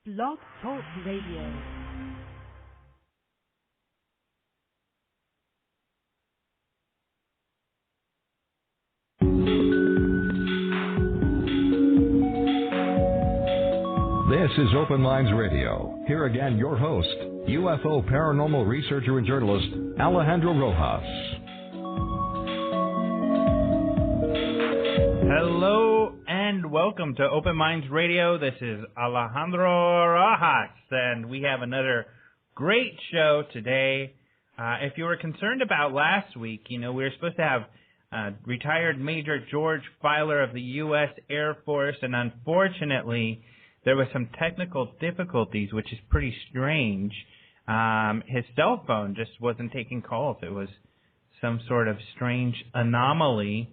Blog Talk Radio. This is Open Minds Radio. Here again, your host, UFO paranormal researcher and journalist, Alejandro Rojas. Hello and welcome to Open Minds Radio. This is Alejandro Rojas, and we have another great show today. If you were concerned about last week, we were supposed to have retired Major George Filer of the U.S. Air Force, and unfortunately, there was some technical difficulties, which is pretty strange. His cell phone just wasn't taking calls. It was some sort of strange anomaly.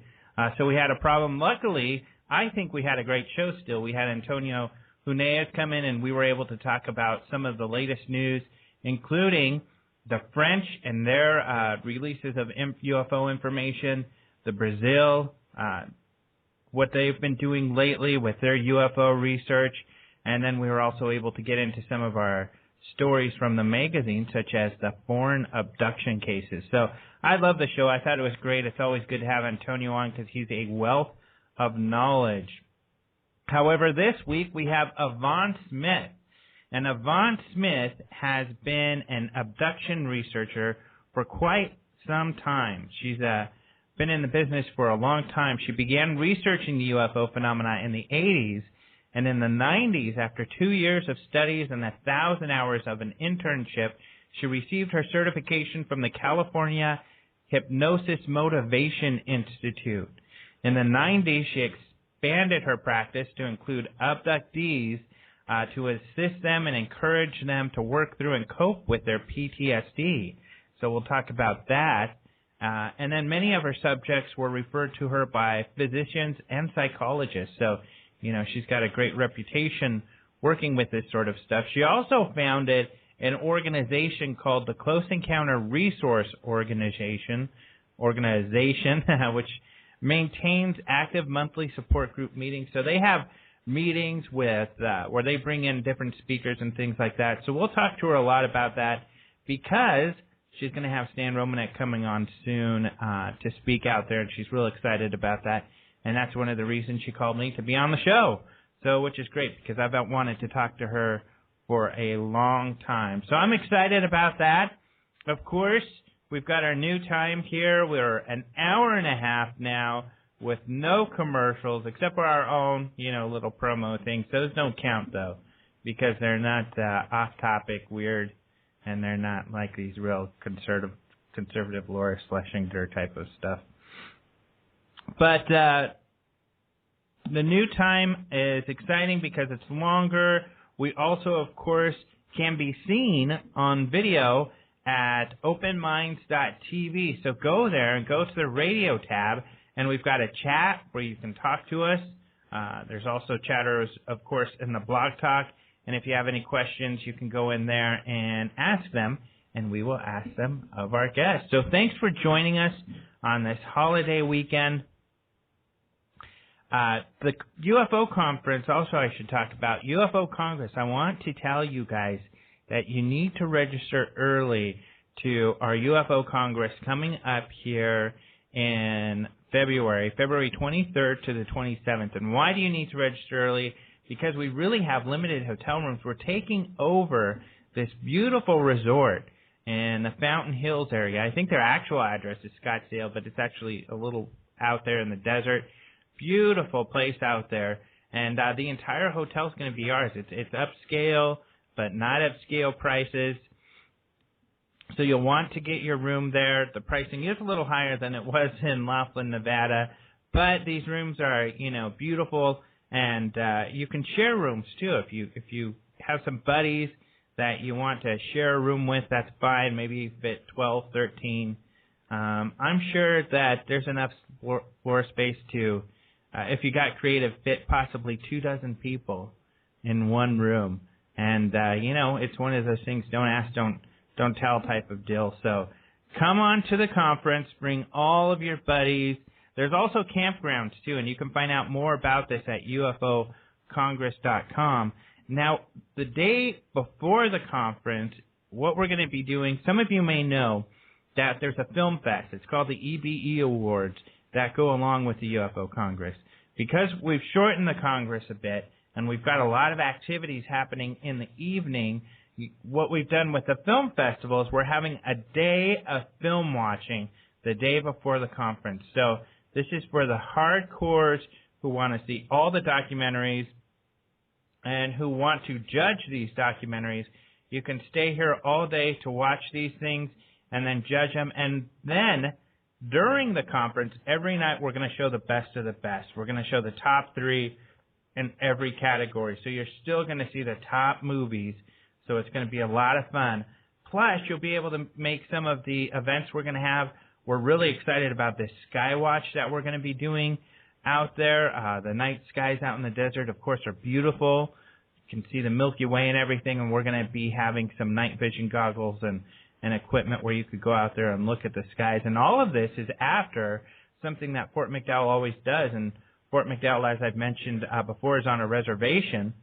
So we had a problem. Luckily, I think we had a great show still. We had Antonio Huneeus come in, and we were able to talk about some of the latest news, including the French and their releases of UFO information, the Brazil, what they've been doing lately with their UFO research, and then we were also able to get into some of our stories from the magazine, such as the foreign abduction cases. So I love the show. I thought it was great. It's always good to have Antonio on because he's a wealth of knowledge. However, this week we have Yvonne Smith. And Yvonne Smith has been an abduction researcher for quite some time. She's been in the business for a long time. She began researching the UFO phenomena in the 80s. And in the 90s, after 2 years of studies and 1,000 hours of an internship, she received her certification from the California Hypnosis Motivation Institute. In the 90s, she expanded her practice to include abductees to assist them and encourage them to work through and cope with their PTSD. So we'll talk about that. And then many of her subjects were referred to her by physicians and psychologists. So she's got a great reputation working with this sort of stuff. She also founded an organization called the Close Encounter Resource Organization, which maintains active monthly support group meetings. So they have meetings with where they bring in different speakers and things like that. So we'll talk to her a lot about that because she's going to have Stan Romanek coming on soon to speak out there, and she's real excited about that. And that's one of the reasons she called me to be on the show. So, which is great because I've wanted to talk to her for a long time. So I'm excited about that. Of course, we've got our new time here. We're an hour and a half now with no commercials except for our own, little promo things. Those don't count, though, because they're not off-topic, weird, and they're not like these real conservative Laura Schlesinger type of stuff. But the new time is exciting because it's longer. We also, of course, can be seen on video at openminds.tv. So go there and go to the radio tab, and we've got a chat where you can talk to us. There's also chatters, of course, in the blog talk. And if you have any questions, you can go in there and ask them, and we will ask them of our guests. So thanks for joining us on this holiday weekend. The UFO conference, also I should talk about, UFO Congress. I want to tell you guys that you need to register early to our UFO Congress coming up here in February 23rd to the 27th. And why do you need to register early? Because we really have limited hotel rooms. We're taking over this beautiful resort in the Fountain Hills area. I think their actual address is Scottsdale, but it's actually a little out there in the desert. Beautiful place out there, and the entire hotel is going to be ours. It's upscale, but not upscale prices. So you'll want to get your room there. The pricing is a little higher than it was in Laughlin, Nevada, but these rooms are, beautiful, and you can share rooms too. If you have some buddies that you want to share a room with, that's fine. Maybe fit 12, 13. I'm sure that there's enough floor space to. If you got creative, fit possibly 24 people in one room. And, it's one of those things, don't ask, don't tell type of deal. So come on to the conference, bring all of your buddies. There's also campgrounds, too, and you can find out more about this at ufocongress.com. Now, the day before the conference, what we're going to be doing, some of you may know that there's a film fest. It's called the EBE Awards that go along with the UFO Congress. Because we've shortened the Congress a bit and we've got a lot of activities happening in the evening, what we've done with the film festival is we're having a day of film watching the day before the conference. So this is for the hardcores who want to see all the documentaries and who want to judge these documentaries. You can stay here all day to watch these things and then judge them. And then during the conference, every night we're going to show the best of the best. We're going to show the top 3 in every category. So you're still going to see the top movies. So it's going to be a lot of fun. Plus, you'll be able to make some of the events we're going to have. We're really excited about this Skywatch that we're going to be doing out there. The night skies out in the desert, of course, are beautiful. You can see the Milky Way and everything, and we're going to be having some night vision goggles and equipment where you could go out there and look at the skies. And all of this is after something that Fort McDowell always does. And Fort McDowell, as I've mentioned before, is on a reservation.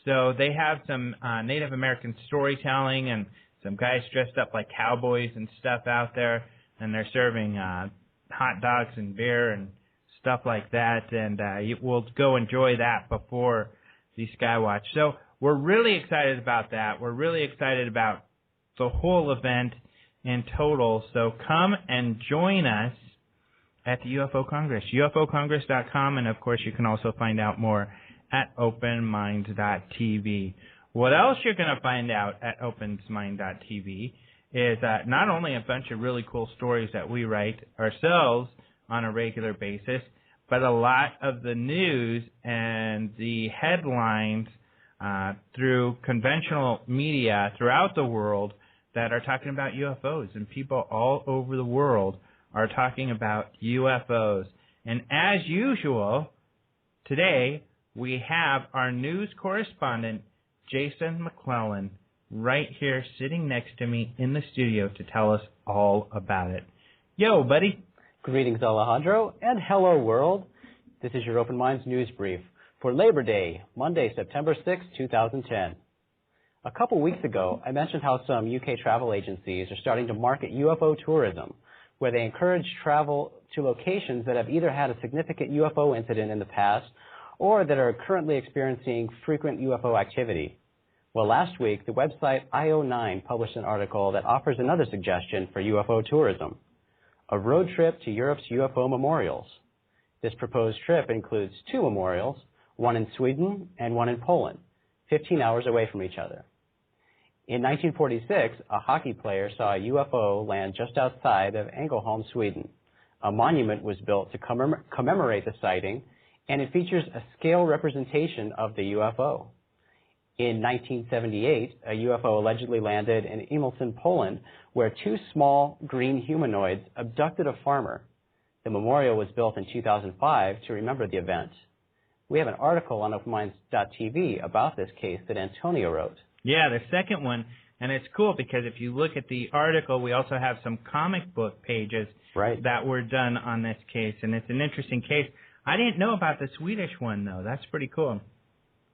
So they have some Native American storytelling and some guys dressed up like cowboys and stuff out there. And they're serving hot dogs and beer and stuff like that. And we'll go enjoy that before the Skywatch. So we're really excited about that. We're really excited about the whole event in total. So come and join us at the UFO Congress, ufocongress.com, and of course you can also find out more at openminds.tv. What else you're going to find out at openminds.tv is not only a bunch of really cool stories that we write ourselves on a regular basis, but a lot of the news and the headlines through conventional media throughout the world that are talking about UFOs, and people all over the world are talking about UFOs. And as usual, today we have our news correspondent, Jason McClellan, right here sitting next to me in the studio to tell us all about it. Yo, buddy. Greetings, Alejandro, and hello, world. This is your Open Minds News Brief for Labor Day, Monday, September 6, 2010. A couple weeks ago, I mentioned how some UK travel agencies are starting to market UFO tourism, where they encourage travel to locations that have either had a significant UFO incident in the past or that are currently experiencing frequent UFO activity. Well, last week, the website IO9 published an article that offers another suggestion for UFO tourism: a road trip to Europe's UFO memorials. This proposed trip includes 2 memorials, one in Sweden and one in Poland, 15 hours away from each other. In 1946, a hockey player saw a UFO land just outside of Ängelholm, Sweden. A monument was built to commemorate the sighting, and it features a scale representation of the UFO. In 1978, a UFO allegedly landed in Immelsen, Poland, where 2 small green humanoids abducted a farmer. The memorial was built in 2005 to remember the event. We have an article on openminds.tv about this case that Antonio wrote. Yeah, the second one, and it's cool because if you look at the article, we also have some comic book pages that were done on this case, and it's an interesting case. I didn't know about the Swedish one, though. That's pretty cool.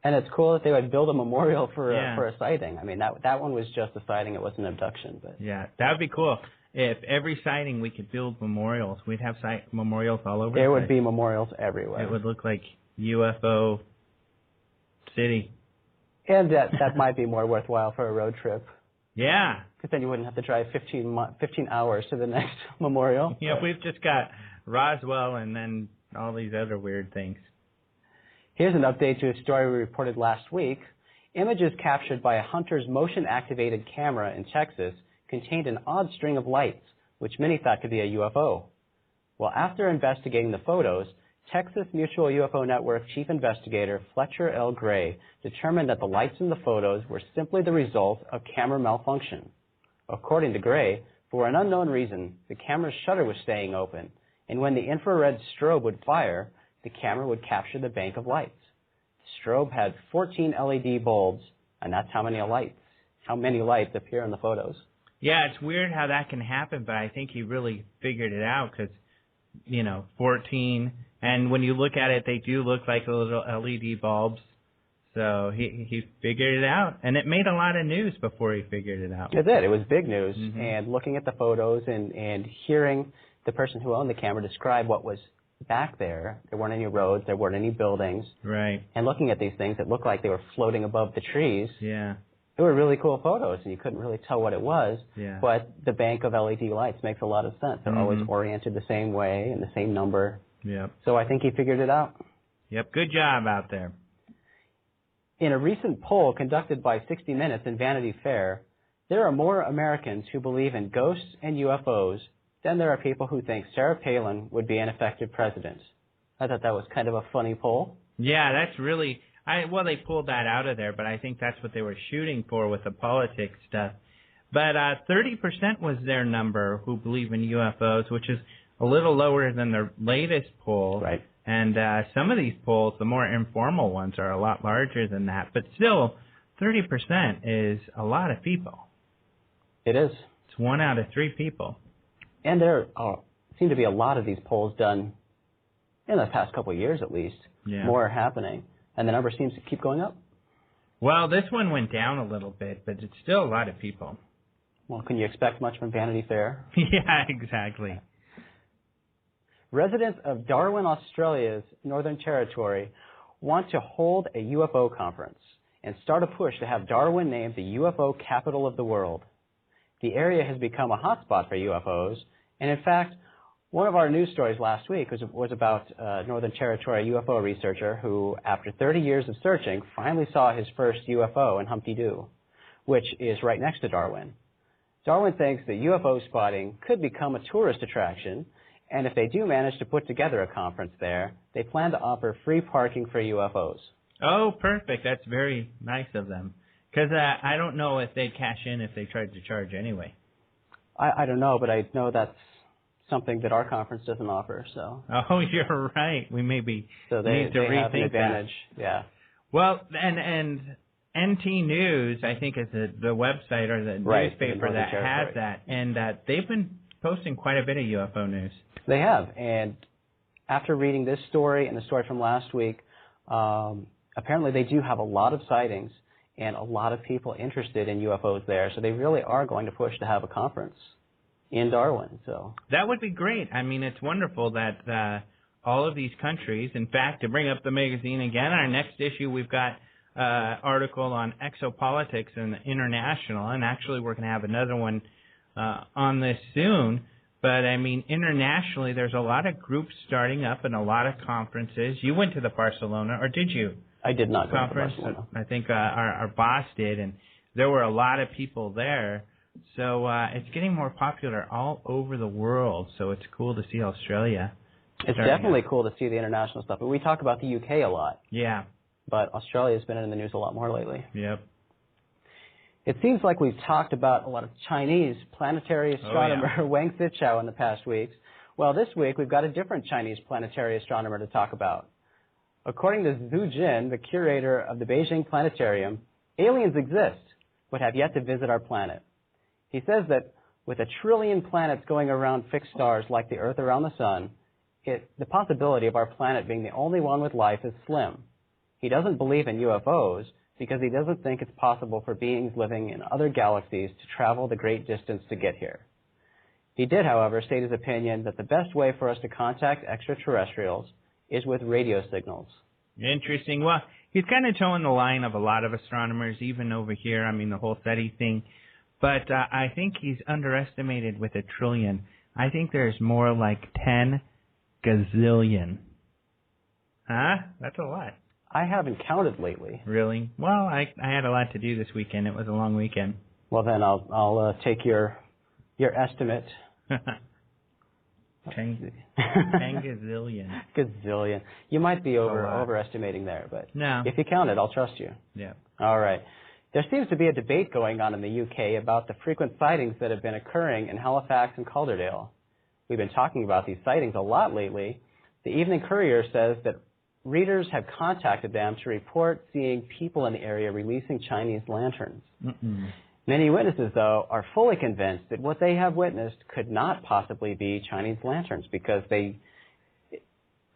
And it's cool that they would build a memorial for a sighting. I mean, that one was just a sighting. It wasn't an abduction. But yeah, that would be cool. If every sighting we could build memorials, we'd have memorials all over. There would be memorials everywhere. It would look like UFO City. And that might be more worthwhile for a road trip. Yeah. Because then you wouldn't have to drive 15 hours to the next memorial. Yeah, we've just got Roswell and then all these other weird things. Here's an update to a story we reported last week. Images captured by a hunter's motion-activated camera in Texas contained an odd string of lights, which many thought could be a UFO. Well, after investigating the photos, Texas Mutual UFO Network Chief Investigator Fletcher L. Gray determined that the lights in the photos were simply the result of camera malfunction. According to Gray, for an unknown reason, the camera's shutter was staying open, and when the infrared strobe would fire, the camera would capture the bank of lights. The strobe had 14 LED bulbs, and that's how many lights appear in the photos. Yeah, it's weird how that can happen, but I think he really figured it out because, 14, and when you look at it, they do look like little LED bulbs. So he figured it out, and it made a lot of news before he figured it out. It did. It was big news. Mm-hmm. And looking at the photos and hearing the person who owned the camera describe what was back there, there weren't any roads, there weren't any buildings. Right. And looking at these things, it looked like they were floating above the trees. Yeah. They were really cool photos, and you couldn't really tell what it was. Yeah. But the bank of LED lights makes a lot of sense. They're always oriented the same way and the same number. Yep. So I think he figured it out. Yep. Good job out there. In a recent poll conducted by 60 Minutes and Vanity Fair, there are more Americans who believe in ghosts and UFOs than there are people who think Sarah Palin would be an effective president. I thought that was kind of a funny poll. Yeah, that's really... Well, they pulled that out of there, but I think that's what they were shooting for with the politics stuff. But 30% was their number who believe in UFOs, which is a little lower than the latest poll. Right. And some of these polls, the more informal ones, are a lot larger than that. But still, 30% is a lot of people. It is. It's 1 out of 3 people. And there seem to be a lot of these polls done in the past couple of years at least. Yeah. More are happening. And the number seems to keep going up. Well, this one went down a little bit, but it's still a lot of people. Well, can you expect much from Vanity Fair? Yeah, exactly. Residents of Darwin, Australia's Northern Territory want to hold a UFO conference and start a push to have Darwin named the UFO capital of the world. The area has become a hotspot for UFOs, and in fact, one of our news stories last week was about Northern Territory UFO researcher who, after 30 years of searching, finally saw his first UFO in Humpty Doo, which is right next to Darwin. Darwin thinks that UFO spotting could become a tourist attraction, and if they do manage to put together a conference there, they plan to offer free parking for UFOs. Oh, perfect. That's very nice of them. Because I don't know if they'd cash in if they tried to charge anyway. I don't know, but I know that's something that our conference doesn't offer. So. Oh, you're right. We maybe need to rethink have an advantage. that. Yeah. Well, and NT News, I think, is the website or the newspaper that has that, and they've been posting quite a bit of UFO news. They have, and after reading this story and the story from last week, apparently they do have a lot of sightings and a lot of people interested in UFOs there. So they really are going to push to have a conference in Darwin. So that would be great. I mean, it's wonderful that all of these countries, in fact, to bring up the magazine again, our next issue we've got article on exopolitics and international, and actually we're going to have another one on this soon. But, I mean, internationally, there's a lot of groups starting up and a lot of conferences. You went to the Barcelona, or did you? I did not go to Barcelona. I think our boss did, and there were a lot of people there. So it's getting more popular all over the world, so it's cool to see Australia. It's definitely cool to see the international stuff. But we talk about the UK a lot. Yeah. But Australia's been in the news a lot more lately. Yep. It seems like we've talked about a lot of Chinese planetary astronomer Wang Zichao in the past weeks. Well, this week we've got a different Chinese planetary astronomer to talk about. According to Zhu Jin, the curator of the Beijing Planetarium, aliens exist, but have yet to visit our planet. He says that with 1 trillion planets going around fixed stars like the Earth around the Sun, the possibility of our planet being the only one with life is slim. He doesn't believe in UFOs because he doesn't think it's possible for beings living in other galaxies to travel the great distance to get here. He did, however, state his opinion that the best way for us to contact extraterrestrials is with radio signals. Interesting. Well, he's kind of towing the line of a lot of astronomers, even over here. I mean, the whole SETI thing. But I think he's underestimated with 1 trillion. I think there's more like 10 gazillion. Huh? That's a lot. I haven't counted lately. Really? Well, I had a lot to do this weekend. It was a long weekend. Well, then I'll take your estimate. 10 gazillion. Gazillion. You might be overestimating there, but no. If you count it, I'll trust you. Yeah. All right. There seems to be a debate going on in the UK about the frequent sightings that have been occurring in Halifax and Calderdale. We've been talking about these sightings a lot lately. The Evening Courier says that readers have contacted them to report seeing people in the area releasing Chinese lanterns. Mm-mm. Many witnesses, though, are fully convinced that what they have witnessed could not possibly be Chinese lanterns because they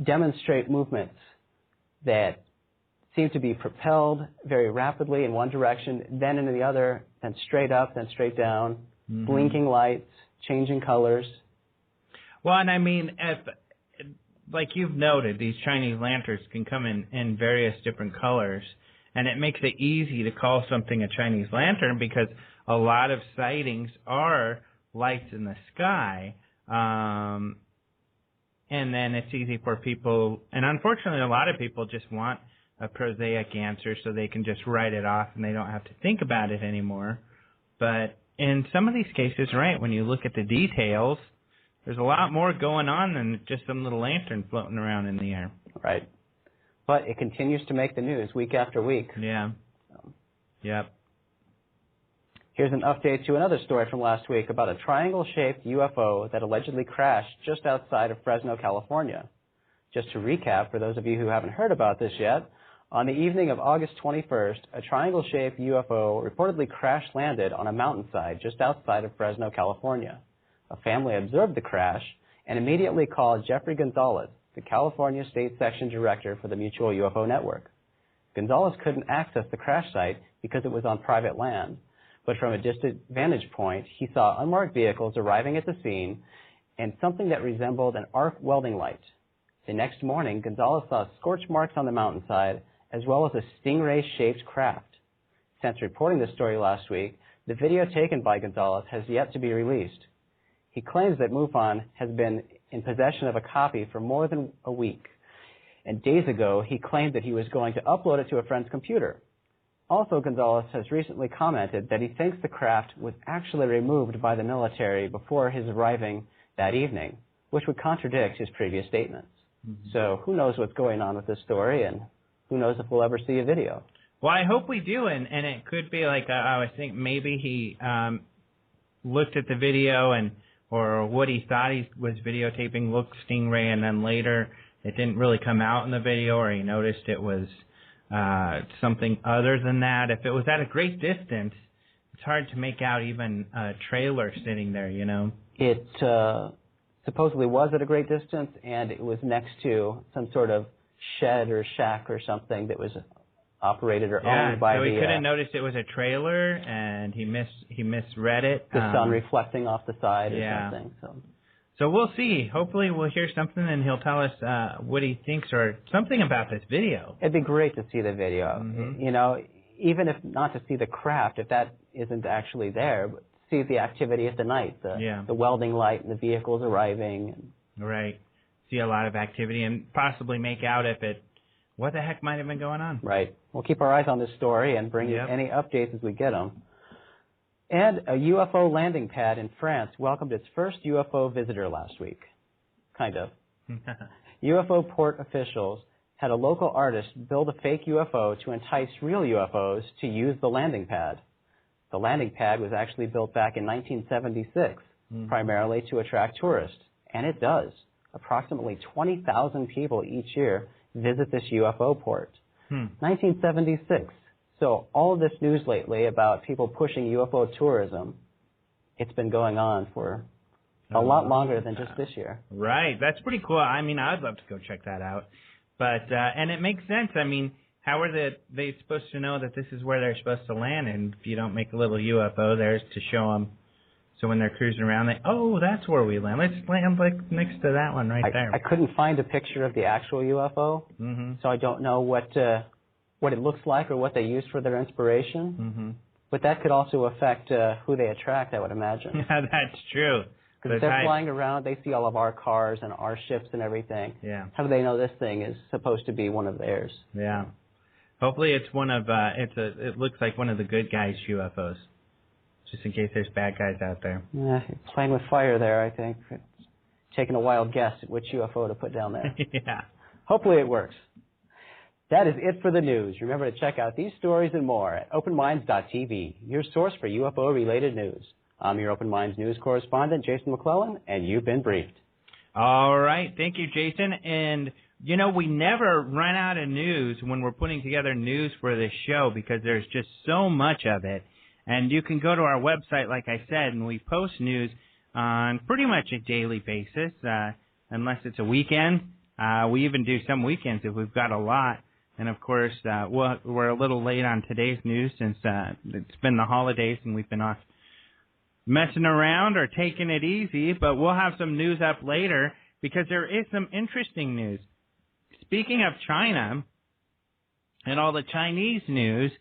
demonstrate movements that seemed to be propelled very rapidly in one direction, then into the other, then straight up, then straight down, blinking lights, changing colors. Well, and I mean, like you've noted, these Chinese lanterns can come in various different colors, and it makes it easy to call something a Chinese lantern because a lot of sightings are lights in the sky, and then it's easy for people, and unfortunately a lot of people just want a prosaic answer so they can just write it off and they don't have to think about it anymore. But in some of these cases, right, when you look at the details, there's a lot more going on than just some little lantern floating around in the air. Right. But it continues to make the news week after week. Yeah. Yep. Here's an update to another story from last week about a triangle-shaped UFO that allegedly crashed just outside of Fresno, California. Just to recap, for those of you who haven't heard about this yet, on the evening of August 21st, a triangle-shaped UFO reportedly crash-landed on a mountainside just outside of Fresno, California. A family observed the crash and immediately called Jeffrey Gonzalez, the California State Section Director for the Mutual UFO Network. Gonzalez couldn't access the crash site because it was on private land, but from a distant vantage point, he saw unmarked vehicles arriving at the scene and something that resembled an arc welding light. The next morning, Gonzalez saw scorch marks on the mountainside as well as a stingray-shaped craft. Since reporting this story last week, the video taken by Gonzalez has yet to be released. He claims that MUFON has been in possession of a copy for more than a week, and days ago he claimed that he was going to upload it to a friend's computer. Also, Gonzalez has recently commented that he thinks the craft was actually removed by the military before his arriving that evening, which would contradict his previous statements. So who knows what's going on with this story, and who knows if we'll ever see a video. Well, I hope we do, and it could be like I think maybe he looked at the video or what he thought he was videotaping looked stingray, and then later it didn't really come out in the video, or he noticed it was something other than that. If it was at a great distance, it's hard to make out even a trailer sitting there, you know. It supposedly was at a great distance, and it was next to some sort of shed or shack or something that was operated or owned by so he couldn't notice it was a trailer, and he misread it. The sun reflecting off the side or something. So we'll see. Hopefully we'll hear something, and he'll tell us what he thinks or something about this video. It'd be great to see the video. You know, even if not to see the craft, if that isn't actually there, but see the activity at the night, the welding light and the vehicles arriving. Right. See a lot of activity and possibly make out what the heck might have been going on. Right. We'll keep our eyes on this story and bring you any updates as we get them. And a UFO landing pad in France welcomed its first UFO visitor last week. Kind of. UFO port officials had a local artist build a fake UFO to entice real UFOs to use the landing pad. The landing pad was actually built back in 1976, primarily to attract tourists, and it does. Approximately 20,000 people each year visit this UFO port. 1976. So all of this news lately about people pushing UFO tourism, it's been going on for a lot longer than just this year. Right. That's pretty cool. I mean, I'd love to go check that out. But and it makes sense. I mean, how are they supposed to know that this is where they're supposed to land? And if you don't make a little UFO there to show them, so when they're cruising around, that's where we land. Let's land like next to that one right there. I couldn't find a picture of the actual UFO, so I don't know what it looks like or what they used for their inspiration. But that could also affect who they attract, I would imagine. That's true. Because if they're flying around, they see all of our cars and our ships and everything. Yeah. How do they know this thing is supposed to be one of theirs? Yeah. Hopefully it's one of it looks like one of the good guys' UFOs. Just in case there's bad guys out there. Yeah, you're playing with fire there, I think. It's taking a wild guess at which UFO to put down there. Yeah. Hopefully it works. That is it for the news. Remember to check out these stories and more at openminds.tv, your source for UFO-related news. I'm your Open Minds news correspondent, Jason McClellan, and you've been briefed. All right. Thank you, Jason. And, you know, we never run out of news when we're putting together news for this show because there's just so much of it. And you can go to our website, like I said, and we post news on pretty much a daily basis, unless it's a weekend. We even do some weekends if we've got a lot. And, of course, we're a little late on today's news since it's been the holidays and we've been off messing around or taking it easy. But we'll have some news up later because there is some interesting news. Speaking of China and all the Chinese news,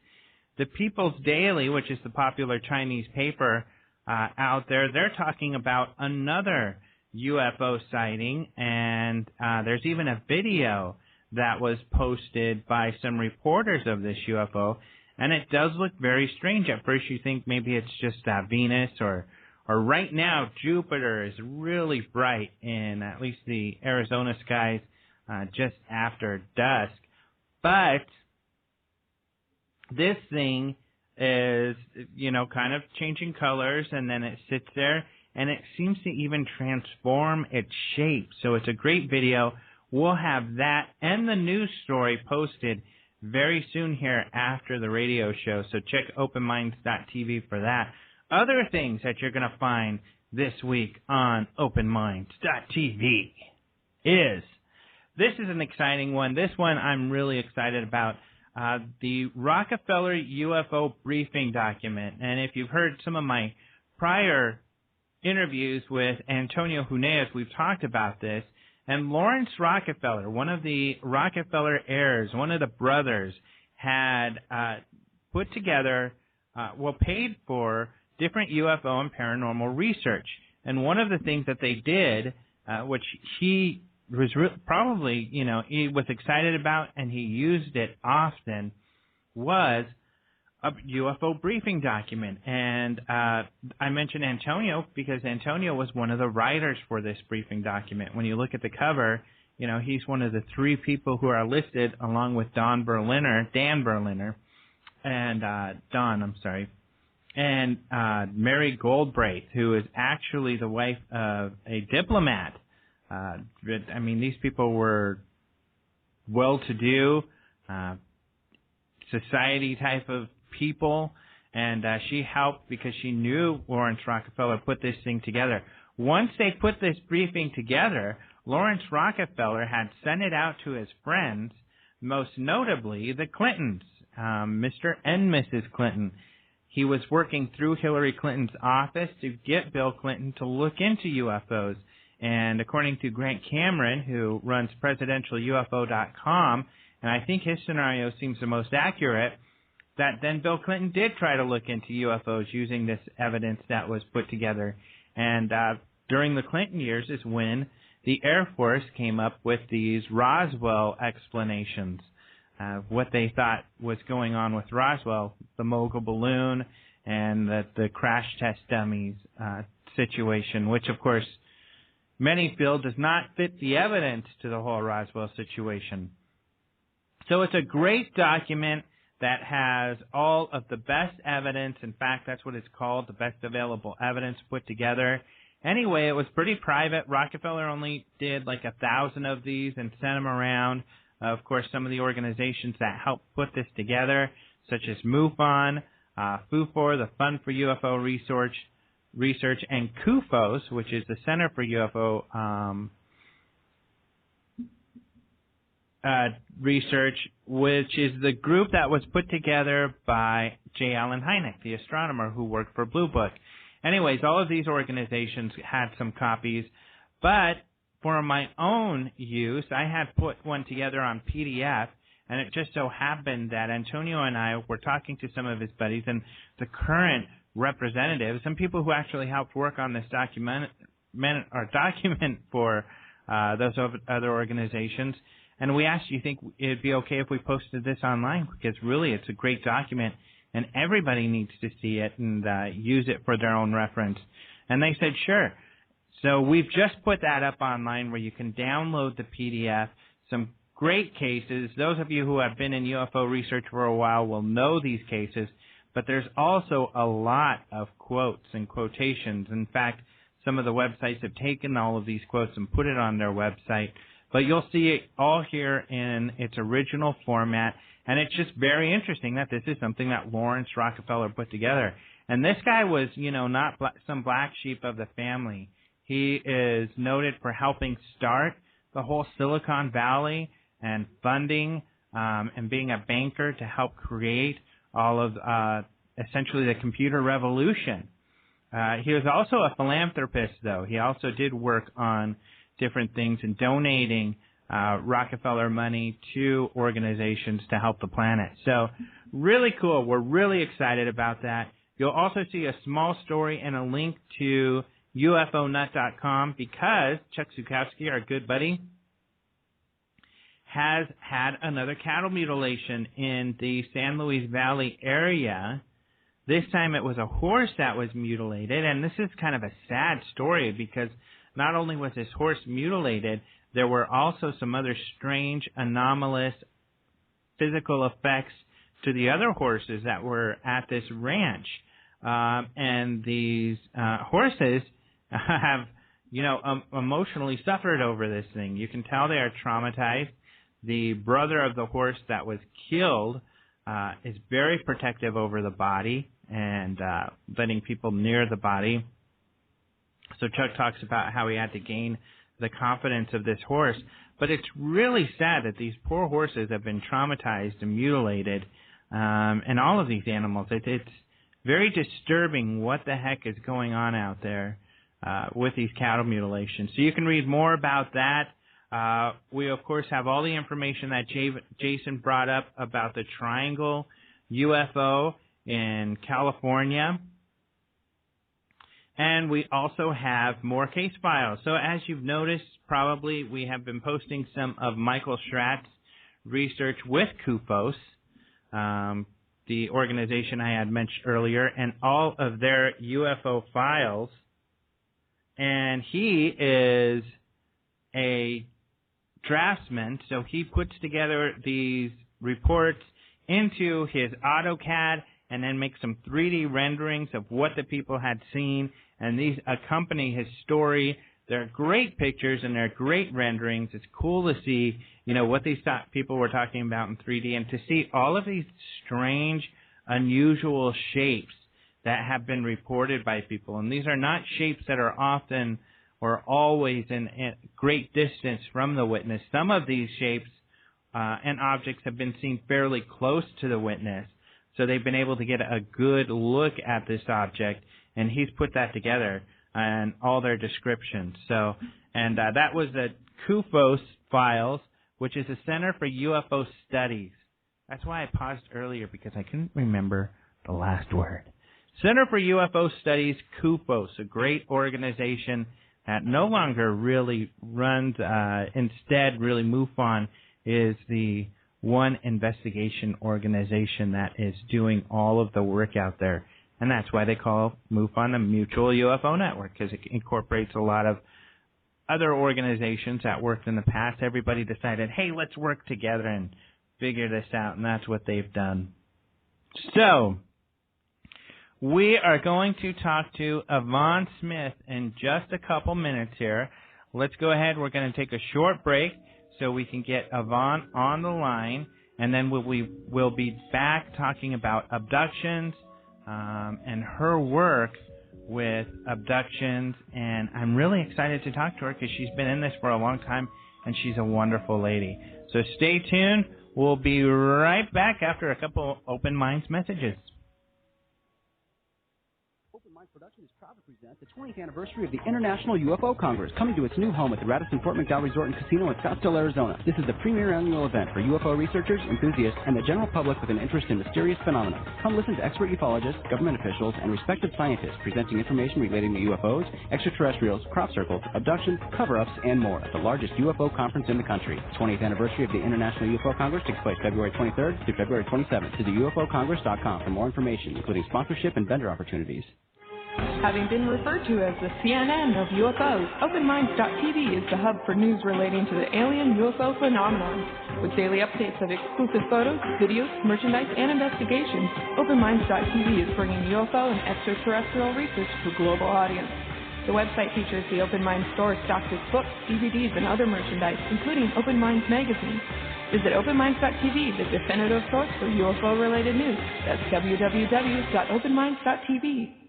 the People's Daily, which is the popular Chinese paper out there, they're talking about another UFO sighting, and there's even a video that was posted by some reporters of this UFO, and it does look very strange. At first you think maybe it's just Venus, or right now Jupiter is really bright in at least the Arizona skies just after dusk. But this thing is, kind of changing colors, and then it sits there, and it seems to even transform its shape. So it's a great video. We'll have that and the news story posted very soon here after the radio show, so check openminds.tv for that. Other things that you're going to find this week on openminds.tv this is an exciting one. This one I'm really excited about. The Rockefeller UFO briefing document. And if you've heard some of my prior interviews with Antonio Huneeus, we've talked about this. And Lawrence Rockefeller, one of the Rockefeller heirs, one of the brothers, had put together, paid for different UFO and paranormal research. And one of the things that they did, which he was probably, he was excited about and he used it often, was a UFO briefing document. And I mentioned Antonio because Antonio was one of the writers for this briefing document. When you look at the cover, he's one of the three people who are listed along with Dan Berliner, and and Mary Goldbraith, who is actually the wife of a diplomat. These people were well-to-do, society type of people, and she helped because she knew Lawrence Rockefeller put this thing together. Once they put this briefing together, Lawrence Rockefeller had sent it out to his friends, most notably the Clintons, Mr. and Mrs. Clinton. He was working through Hillary Clinton's office to get Bill Clinton to look into UFOs. And according to Grant Cameron, who runs presidentialufo.com, and I think his scenario seems the most accurate, that then Bill Clinton did try to look into UFOs using this evidence that was put together. And during the Clinton years is when the Air Force came up with these Roswell explanations, what they thought was going on with Roswell, the mogul balloon, and the crash test dummies situation, which, of course, many feel does not fit the evidence to the whole Roswell situation. So it's a great document that has all of the best evidence. In fact, that's what it's called, the best available evidence put together. Anyway, it was pretty private. Rockefeller only did like 1,000 of these and sent them around. Of course, some of the organizations that helped put this together, such as MUFON, FUFOR, the Fund for UFO Research, and CUFOS, which is the Center for UFO Research, which is the group that was put together by J. Allen Hynek, the astronomer who worked for Blue Book. Anyways, all of these organizations had some copies, but for my own use, I had put one together on PDF, and it just so happened that Antonio and I were talking to some of his buddies, and the current representatives, some people who actually helped work on this document for those other organizations. And we asked, do you think it'd be okay if we posted this online? Because really it's a great document and everybody needs to see it and use it for their own reference. And they said, sure. So we've just put that up online where you can download the PDF, some great cases. Those of you who have been in UFO research for a while will know these cases. But there's also a lot of quotes and quotations. In fact, some of the websites have taken all of these quotes and put it on their website. But you'll see it all here in its original format. And it's just very interesting that this is something that Lawrence Rockefeller put together. And this guy was, not some black sheep of the family. He is noted for helping start the whole Silicon Valley and funding and being a banker to help create all of essentially the computer revolution. He was also a philanthropist, though. He also did work on different things and donating Rockefeller money to organizations to help the planet. So really cool. We're really excited about that. You'll also see a small story and a link to UFOnut.com because Chuck Zukowski, our good buddy, has had another cattle mutilation in the San Luis Valley area. This time it was a horse that was mutilated, and this is kind of a sad story because not only was this horse mutilated, there were also some other strange, anomalous physical effects to the other horses that were at this ranch. And these horses have, emotionally suffered over this thing. You can tell they are traumatized. The brother of the horse that was killed is very protective over the body and letting people near the body. So Chuck talks about how he had to gain the confidence of this horse. But it's really sad that these poor horses have been traumatized and mutilated, and all of these animals. It's very disturbing what the heck is going on out there with these cattle mutilations. So you can read more about that. We, of course, have all the information that Jason brought up about the Triangle UFO in California. And we also have more case files. So as you've noticed, probably we have been posting some of Michael Schratt's research with CUFOS, the organization I had mentioned earlier, and all of their UFO files. And he is a draftsman, so he puts together these reports into his AutoCAD and then makes some 3D renderings of what the people had seen, and these accompany his story. They're great pictures and they're great renderings. It's cool to see, what these people were talking about in 3D, and to see all of these strange, unusual shapes that have been reported by people. And these are not shapes that are often or always in great distance from the witness. Some of these shapes and objects have been seen fairly close to the witness, so they've been able to get a good look at this object, and he's put that together and all their descriptions. So, and that was the CUFOS Files, which is the Center for UFO Studies. That's why I paused earlier, because I couldn't remember the last word. Center for UFO Studies, CUFOS, a great organization that no longer really runs. Instead, really MUFON is the one investigation organization that is doing all of the work out there. And that's why they call MUFON a Mutual UFO Network, because it incorporates a lot of other organizations that worked in the past. Everybody decided, hey, let's work together and figure this out, and that's what they've done. So, we are going to talk to Yvonne Smith in just a couple minutes here. Let's go ahead. We're going to take a short break so we can get Yvonne on the line, and then we'll be back talking about abductions and her work with abductions. And I'm really excited to talk to her because she's been in this for a long time, and she's a wonderful lady. So stay tuned. We'll be right back after a couple Open Minds messages. Production is proud to present the 20th anniversary of the International UFO Congress, coming to its new home at the Radisson Fort McDowell Resort and Casino in Scottsdale, Arizona. This is the premier annual event for UFO researchers, enthusiasts, and the general public with an interest in mysterious phenomena. Come listen to expert ufologists, government officials, and respected scientists presenting information relating to UFOs, extraterrestrials, crop circles, abductions, cover-ups, and more at the largest UFO conference in the country. The 20th anniversary of the International UFO Congress takes place February 23rd through February 27th. Visit UFOcongress.com for more information, including sponsorship and vendor opportunities. Having been referred to as the CNN of UFOs, OpenMinds.tv is the hub for news relating to the alien UFO phenomenon. With daily updates of exclusive photos, videos, merchandise, and investigations, OpenMinds.tv is bringing UFO and extraterrestrial research to a global audience. The website features the Open Minds store stocked with books, DVDs, and other merchandise, including Open Minds magazine. Visit OpenMinds.tv, the definitive source for UFO-related news. That's www.openminds.tv.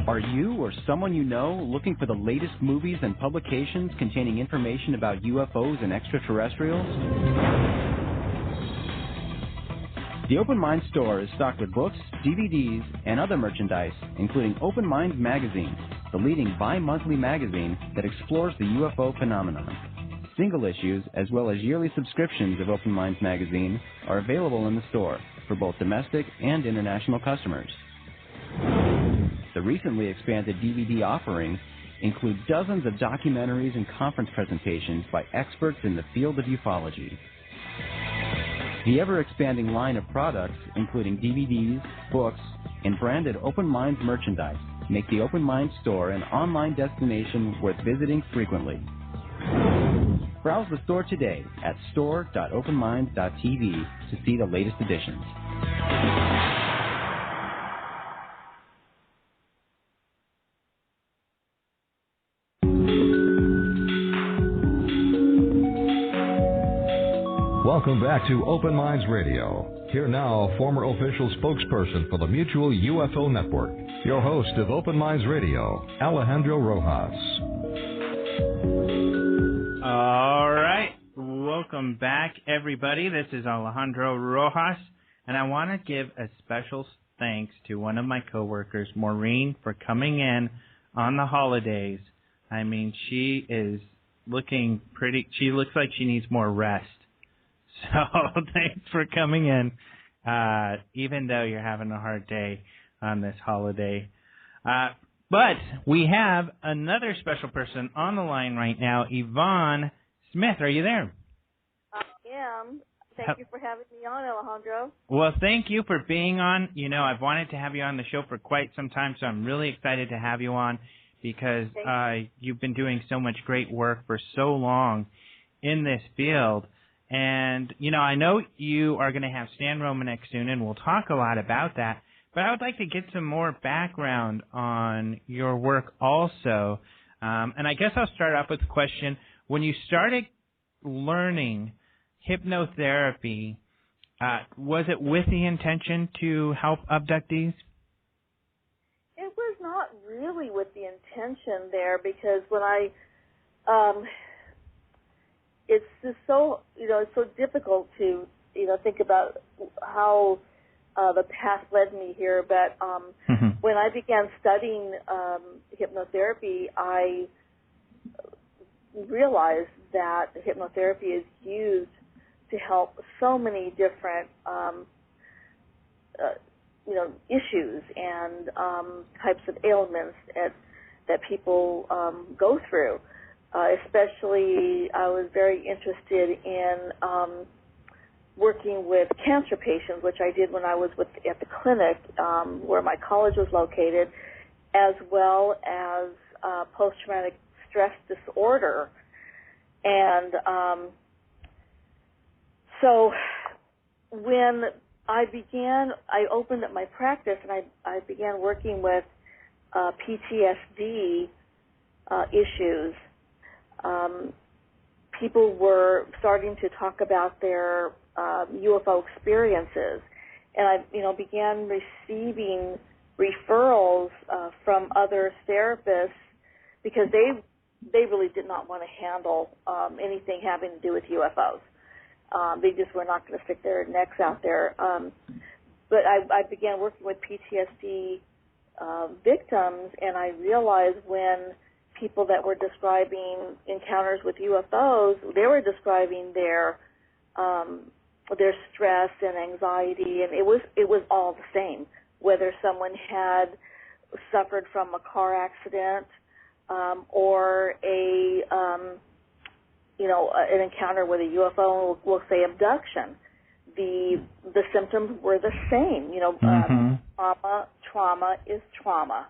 Are you or someone you know looking for the latest movies and publications containing information about UFOs and extraterrestrials? The Open Mind store is stocked with books, DVDs, and other merchandise, including Open Mind Magazine, the leading bi-monthly magazine that explores the UFO phenomenon. Single issues, as well as yearly subscriptions of Open Minds Magazine, are available in the store for both domestic and international customers. The recently expanded DVD offerings include dozens of documentaries and conference presentations by experts in the field of ufology. The ever-expanding line of products, including DVDs, books, and branded Open Minds merchandise, make the Open Minds store an online destination worth visiting frequently. Browse the store today at store.openminds.tv to see the latest editions. Welcome back to Open Minds Radio. Here now, former official spokesperson for the Mutual UFO Network, your host of Open Minds Radio, Alejandro Rojas. All right. Welcome back, everybody. This is Alejandro Rojas, and I want to give a special thanks to one of my coworkers, Maureen, for coming in on the holidays. I mean, she is looking pretty, she looks like she needs more rest. So thanks for coming in, even though you're having a hard day on this holiday. But we have another special person on the line right now, Yvonne Smith. Are you there? I am. Thank you for having me on, Alejandro. Well, thank you for being on. You know, I've wanted to have you on the show for quite some time, so I'm really excited to have you on because you've been doing so much great work for so long in this field. And, you know, I know you are going to have Stan Romanek soon, and we'll talk a lot about that. But I would like to get some more background on your work also. And I guess I'll start off with a question. When you started learning hypnotherapy, was it with the intention to help abductees? It was not really with the intention there because when I it's just so, it's so difficult to, think about how the path led me here. But when I began studying hypnotherapy, I realized that hypnotherapy is used to help so many different, issues and types of ailments that people go through. Especially, I was very interested in working with cancer patients, which I did when I was at the clinic where my college was located, as well as post-traumatic stress disorder. And so when I opened up my practice and I began working with PTSD issues. People were starting to talk about their UFO experiences, and I, began receiving referrals from other therapists because they really did not want to handle anything having to do with UFOs. They just were not going to stick their necks out there. But I began working with PTSD victims, and I realized when people that were describing encounters with UFOs, they were describing their stress and anxiety, and it was all the same. Whether someone had suffered from a car accident or an encounter with a UFO, we'll say abduction, the symptoms were the same. Trauma is trauma,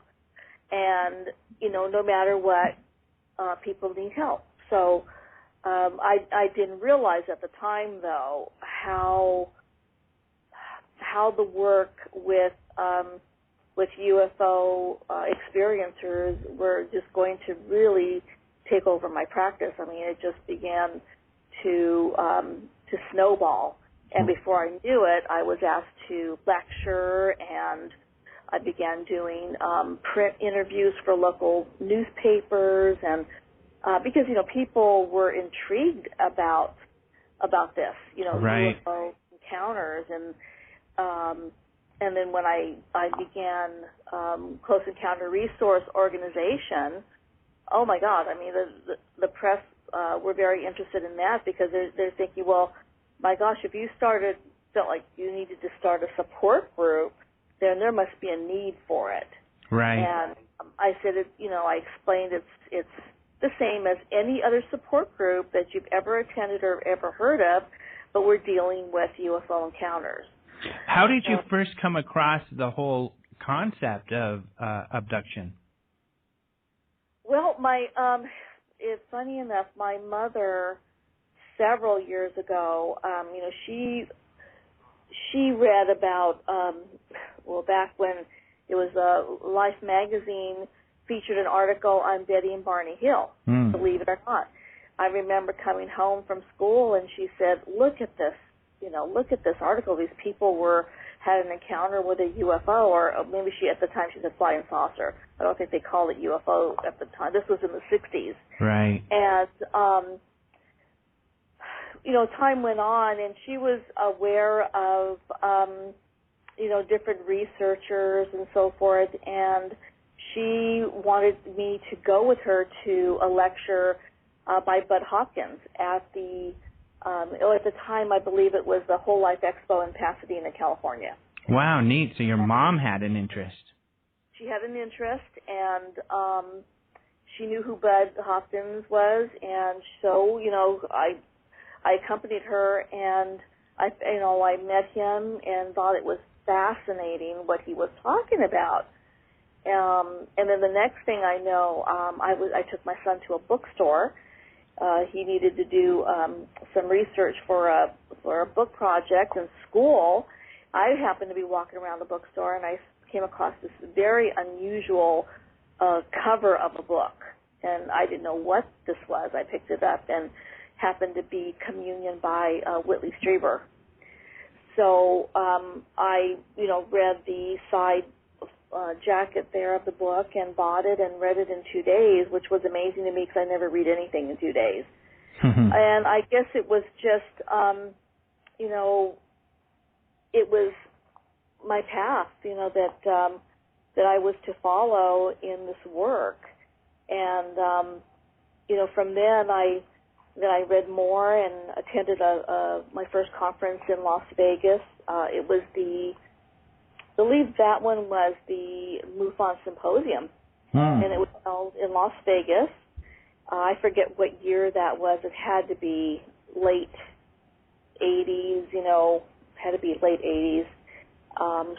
and no matter what, people need help. So I didn't realize at the time, though, how the work with UFO experiencers were just going to really take over my practice. I mean, it just began to snowball. And before I knew it, I was asked to lecture and I began doing print interviews for local newspapers, and because people were intrigued about this, right. UFO encounters, and then when I began Close Encounter Resource Organization, oh my God! I mean, the press were very interested in that because they're thinking, well, my gosh, if you felt like you needed to start a support group, then there must be a need for it. Right. And I said, I explained it's the same as any other support group that you've ever attended or ever heard of, but we're dealing with UFO encounters. How did you first come across the whole concept of abduction? Well, it's funny enough, my mother, several years ago, she read about, back when it was Life magazine featured an article on Betty and Barney Hill, believe it or not. I remember coming home from school and she said, look at this article. These people had an encounter with a UFO, or maybe at the time she said flying saucer. I don't think they called it UFO at the time. This was in the 60s. Right. And, time went on, and she was aware of, different researchers and so forth, and she wanted me to go with her to a lecture by Bud Hopkins at the time, I believe it was the Whole Life Expo in Pasadena, California. Wow, neat. So your mom had an interest. She had an interest, and she knew who Bud Hopkins was, and so, I accompanied her, and I met him and thought it was fascinating what he was talking about. And then the next thing I know, I took my son to a bookstore. He needed to do some research for a book project in school. I happened to be walking around the bookstore, and I came across this very unusual cover of a book, and I didn't know what this was. I picked it up, and happened to be Communion by Whitley Strieber. So I, read the side jacket there of the book and bought it and read it in 2 days, which was amazing to me because I never read anything in 2 days. And I guess it was just, it was my path, that I was to follow in this work. And, from then I read more and attended my first conference in Las Vegas. It was I believe that one was the MUFON Symposium, and it was held in Las Vegas. I forget what year that was. It had to be late 80s, had to be late 80s.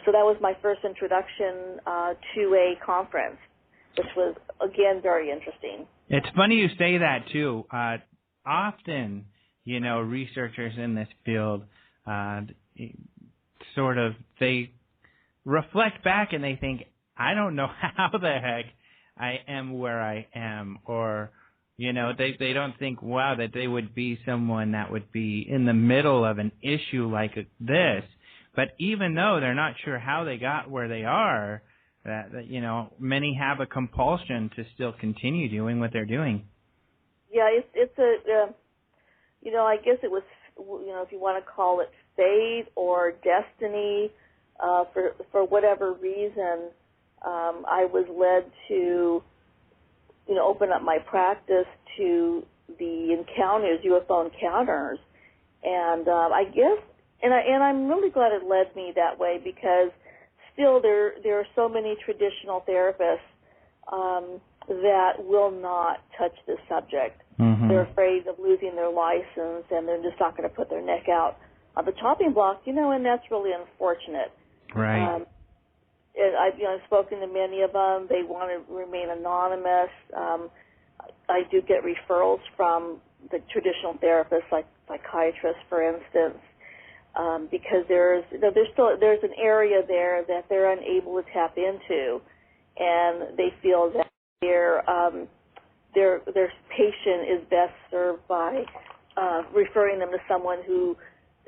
So that was my first introduction to a conference, which was, again, very interesting. It's funny you say that, too. Often, researchers in this field they reflect back and they think, I don't know how the heck I am where I am, or, they don't think, wow, that they would be someone that would be in the middle of an issue like this. But even though they're not sure how they got where they are, that many have a compulsion to still continue doing what they're doing. Yeah, it's I guess it was, if you want to call it fate or destiny, for whatever reason, I was led to, open up my practice to the encounters, UFO encounters, and I guess, and I'm really glad it led me that way because still there are so many traditional therapists that will not touch this subject. Mm-hmm. They're afraid of losing their license, and they're just not going to put their neck out on the chopping block, and that's really unfortunate. Right. And I've spoken to many of them. They want to remain anonymous. I do get referrals from the traditional therapists, like psychiatrists, for instance, because there's an area there that they're unable to tap into, and they feel that their patient is best served by referring them to someone who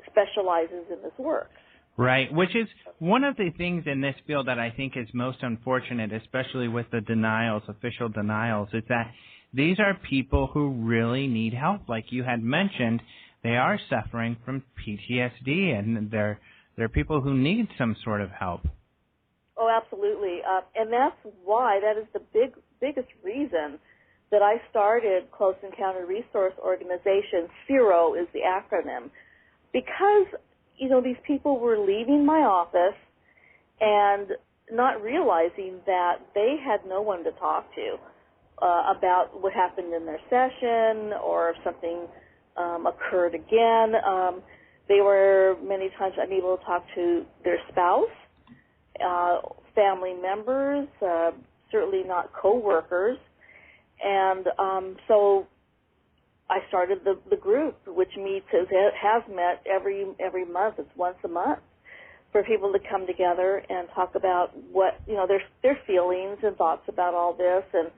specializes in this work. Right, which is one of the things in this field that I think is most unfortunate, especially with the denials, official denials, is that these are people who really need help. Like you had mentioned, they are suffering from PTSD, and they're people who need some sort of help. Oh, absolutely. And that's why, that is the biggest reason that I started Close Encounter Resource Organization. CERO is the acronym. Because, these people were leaving my office and not realizing that they had no one to talk to about what happened in their session, or if something occurred again. They were many times unable to talk to their spouse, family members, certainly not coworkers. And so I started the group, which has met every month. It's once a month, for people to come together and talk about what, their feelings and thoughts about all this, and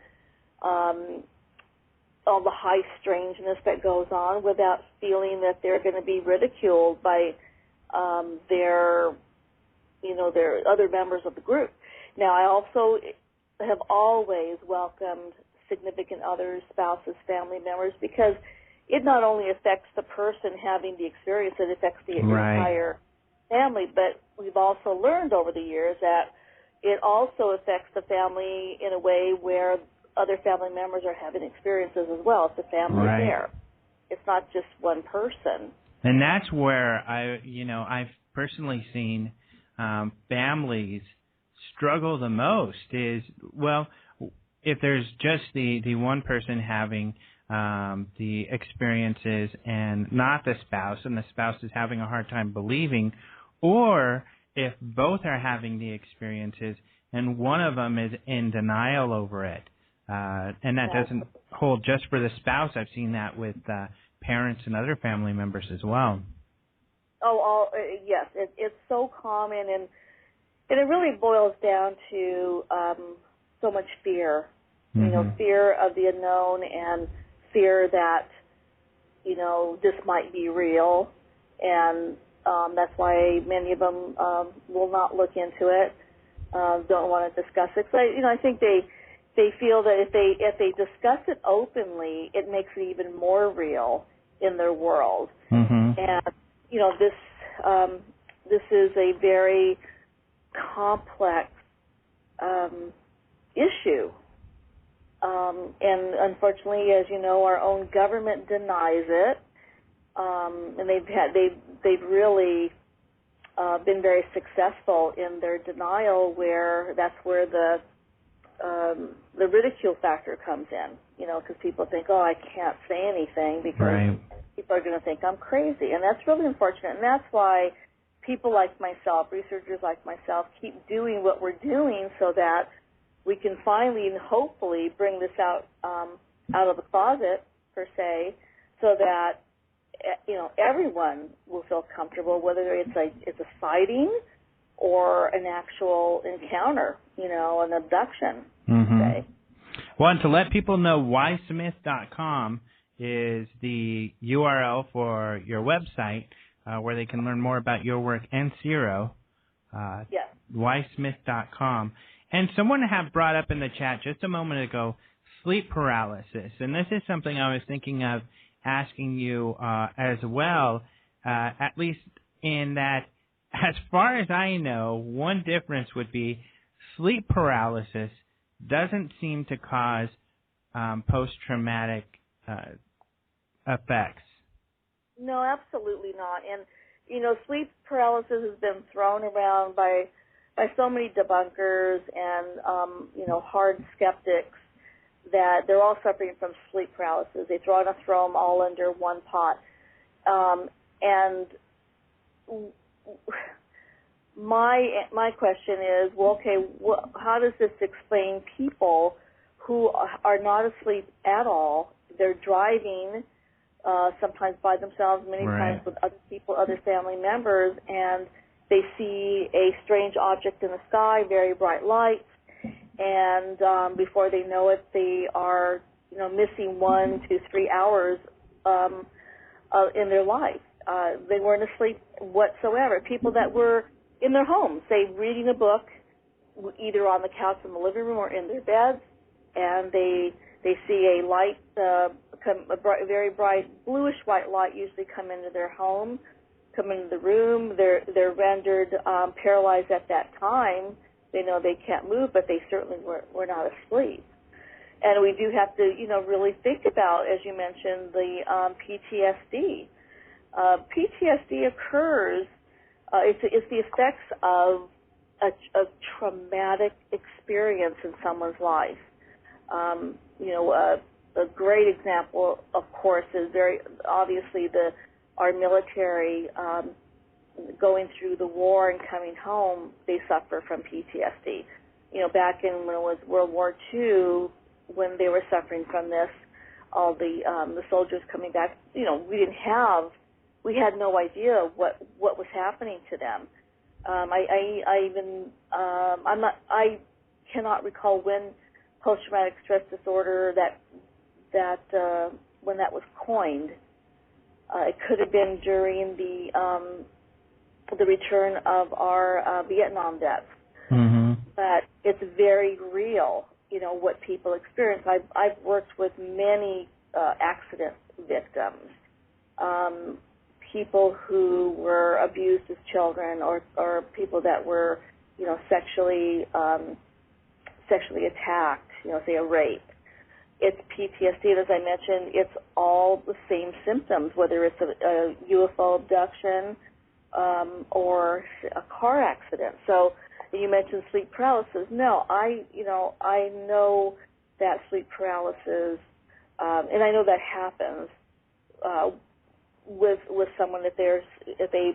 all the high strangeness that goes on, without feeling that they're going to be ridiculed by their other members of the group. Now, I also have always welcomed significant others, spouses, family members, because it not only affects the person having the experience, it affects the entire family. But we've also learned over the years that it also affects the family in a way where other family members are having experiences as well. It's a family there. It's not just one person. And that's where I've personally seen families struggle the most is, well, if there's just the one person having the experiences and not the spouse, and the spouse is having a hard time believing, or if both are having the experiences and one of them is in denial over it. And that doesn't hold just for the spouse. I've seen that with parents and other family members as well. Yes, it's so common, and it really boils down to so much fear. Fear of the unknown, and fear that, this might be real, and that's why many of them will not look into it, don't want to discuss it. So, I think they feel that if they discuss it openly, it makes it even more real in their world. Mm-hmm. And this is a very complex issue. And unfortunately, as you know, our own government denies it, and they've really been very successful in their denial. Where that's where the ridicule factor comes in, because people think, I can't say anything because people are going to think I'm crazy, and that's really unfortunate. And that's why people like myself, researchers like myself, keep doing what we're doing, so that we can finally and hopefully bring this out of the closet, per se, so that everyone will feel comfortable, whether it's a sighting or an actual encounter, an abduction. Mm-hmm. Say. Well, and to let people know, ysmith.com is the URL for your website, where they can learn more about your work and CERO. Yes. ysmith.com. And someone had brought up in the chat just a moment ago, sleep paralysis. And this is something I was thinking of asking you as well, at least in that, as far as I know, one difference would be sleep paralysis doesn't seem to cause post-traumatic effects. No, absolutely not. And, sleep paralysis has been thrown around by so many debunkers and, hard skeptics that they're all suffering from sleep paralysis. They try to throw them all under one pot. And my question is, well, okay, how does this explain people who are not asleep at all? They're driving, sometimes by themselves, many times with other people, other family members, and they see a strange object in the sky, very bright lights, and before they know it, they are, missing 1 to 3 hours in their life. they weren't asleep whatsoever. People that were in their homes, say, reading a book, either on the couch in the living room or in their beds, and they see a light, very bright bluish-white light usually come into their home, come into the room. They're rendered paralyzed at that time. They know they can't move, but they certainly were not asleep. And we do have to, really think about, as you mentioned, the PTSD. PTSD occurs, it's the effects of a traumatic experience in someone's life. A great example, of course, is very obviously our military going through the war and coming home, they suffer from PTSD. Back in when it was World War II, when they were suffering from this, all the soldiers coming back, we had no idea what was happening to them. I cannot recall when post-traumatic stress disorder when that was coined. It could have been during the return of our Vietnam vets. Mm-hmm. But it's very real, what people experience. I've worked with many accident victims, people who were abused as children, or people that were, sexually attacked, say a rape. It's PTSD, and as I mentioned, it's all the same symptoms, whether it's a UFO abduction or a car accident. So you mentioned sleep paralysis. No, I know that sleep paralysis, and I know that happens with someone if they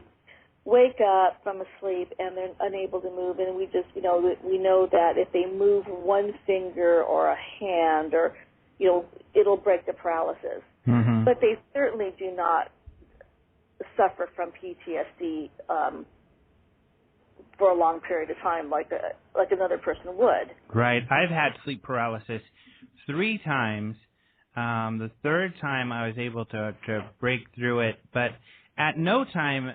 wake up from a sleep and they're unable to move, and we just we know that if they move one finger or a hand, or it'll break the paralysis. Mm-hmm. But they certainly do not suffer from PTSD for a long period of time, like another person would. Right. I've had sleep paralysis 3 times. The third time I was able to break through it, but at no time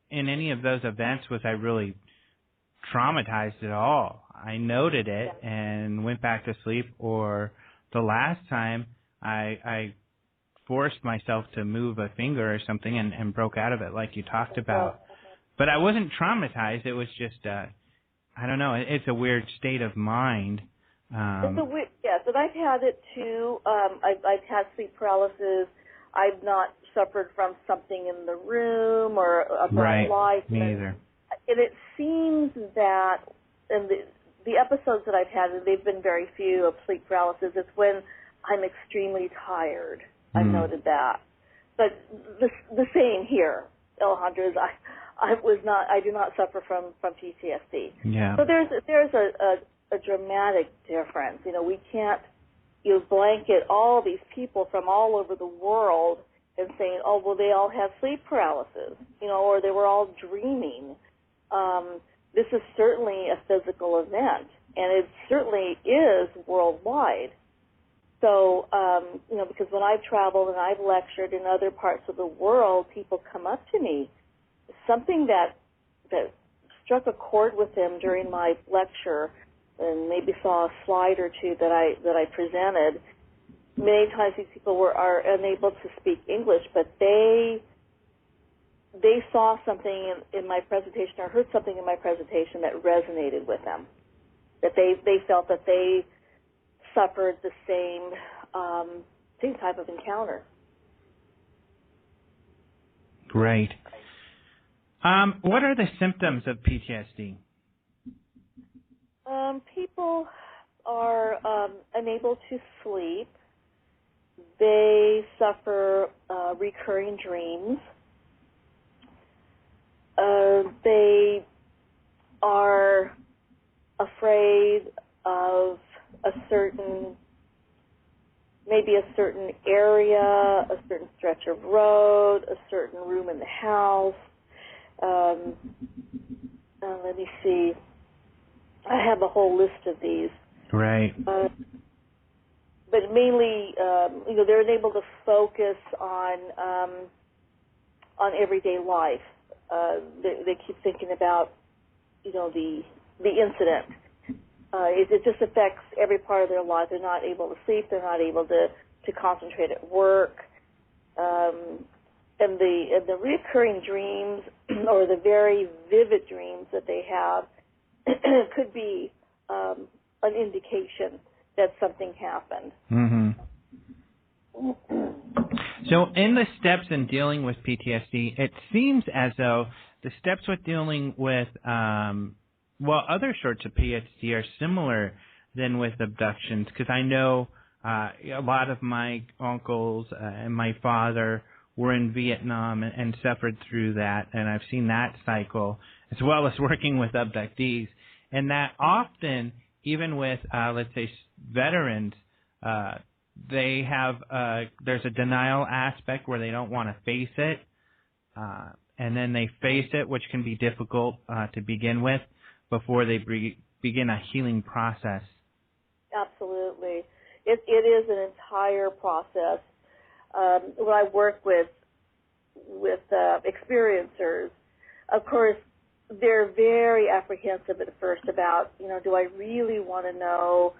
in any of those events was I really traumatized at all. I noted it and went back to sleep, or the last time I forced myself to move a finger or something and broke out of it like you talked about. But I wasn't traumatized. It was just, I don't know, it's a weird state of mind. Yes, and I've had it too. I've had sleep paralysis. I've not suffered from something in the room or a bright light. Me either. And it seems that, and the episodes that I've had, and they've been very few, of sleep paralysis, it's when I'm extremely tired. I've noted that. But the same here, Alejandro, is I do not suffer from PTSD. Yeah. So there's a dramatic difference. We can't blanket all these people from all over the world and saying, oh, well, they all have sleep paralysis, or they were all dreaming. This is certainly a physical event, and it certainly is worldwide. So, because when I've traveled and I've lectured in other parts of the world, people come up to me. Something that struck a chord with them during my lecture, and maybe saw a slide or two that I presented. Many times these people are unable to speak English, but they saw something in my presentation, or heard something in my presentation that resonated with them. That they felt that they suffered the same type of encounter. Great. What are the symptoms of PTSD? People are unable to sleep. They suffer recurring dreams. They are afraid of a certain area, a certain stretch of road, a certain room in the house. Let me see. I have a whole list of these. Right. But mainly, they're unable to focus on on everyday life. They keep thinking about, the incident. It just affects every part of their life. They're not able to sleep. They're not able to concentrate at work. And the recurring dreams or the very vivid dreams that they have could be an indication that something happened. Mm-hmm. So in the steps in dealing with PTSD, it seems as though the steps with dealing with, other sorts of PTSD are similar than with abductions, because I know a lot of my uncles and my father were in Vietnam and suffered through that, and I've seen that cycle, as well as working with abductees, and that often, even with, let's say, veterans, they have there's a denial aspect where they don't want to face it, and then they face it, which can be difficult to begin with before they begin a healing process. Absolutely. It is an entire process. When I work with experiencers, of course, they're very apprehensive at first about, do I really want to know?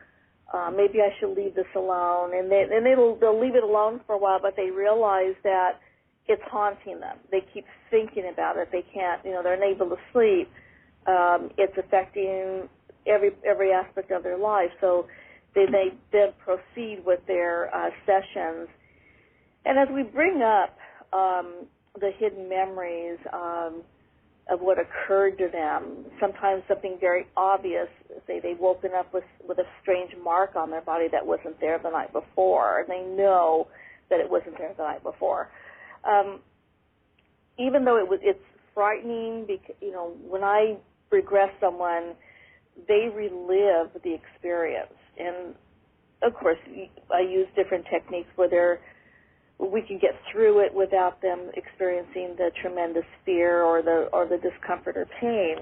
Maybe I should leave this alone. And they'll leave it alone for a while, but they realize that it's haunting them. They keep thinking about it. They can't, they're unable to sleep. It's affecting every aspect of their life. So they then proceed with their sessions. And as we bring up the hidden memories of what occurred to them, sometimes something very obvious, say they've woken up with a strange mark on their body that wasn't there the night before, and they know that it wasn't there the night before. Even though it's frightening, because, when I regress someone, they relive the experience. And, of course, I use different techniques where we can get through it without them experiencing the tremendous fear or the discomfort or pain.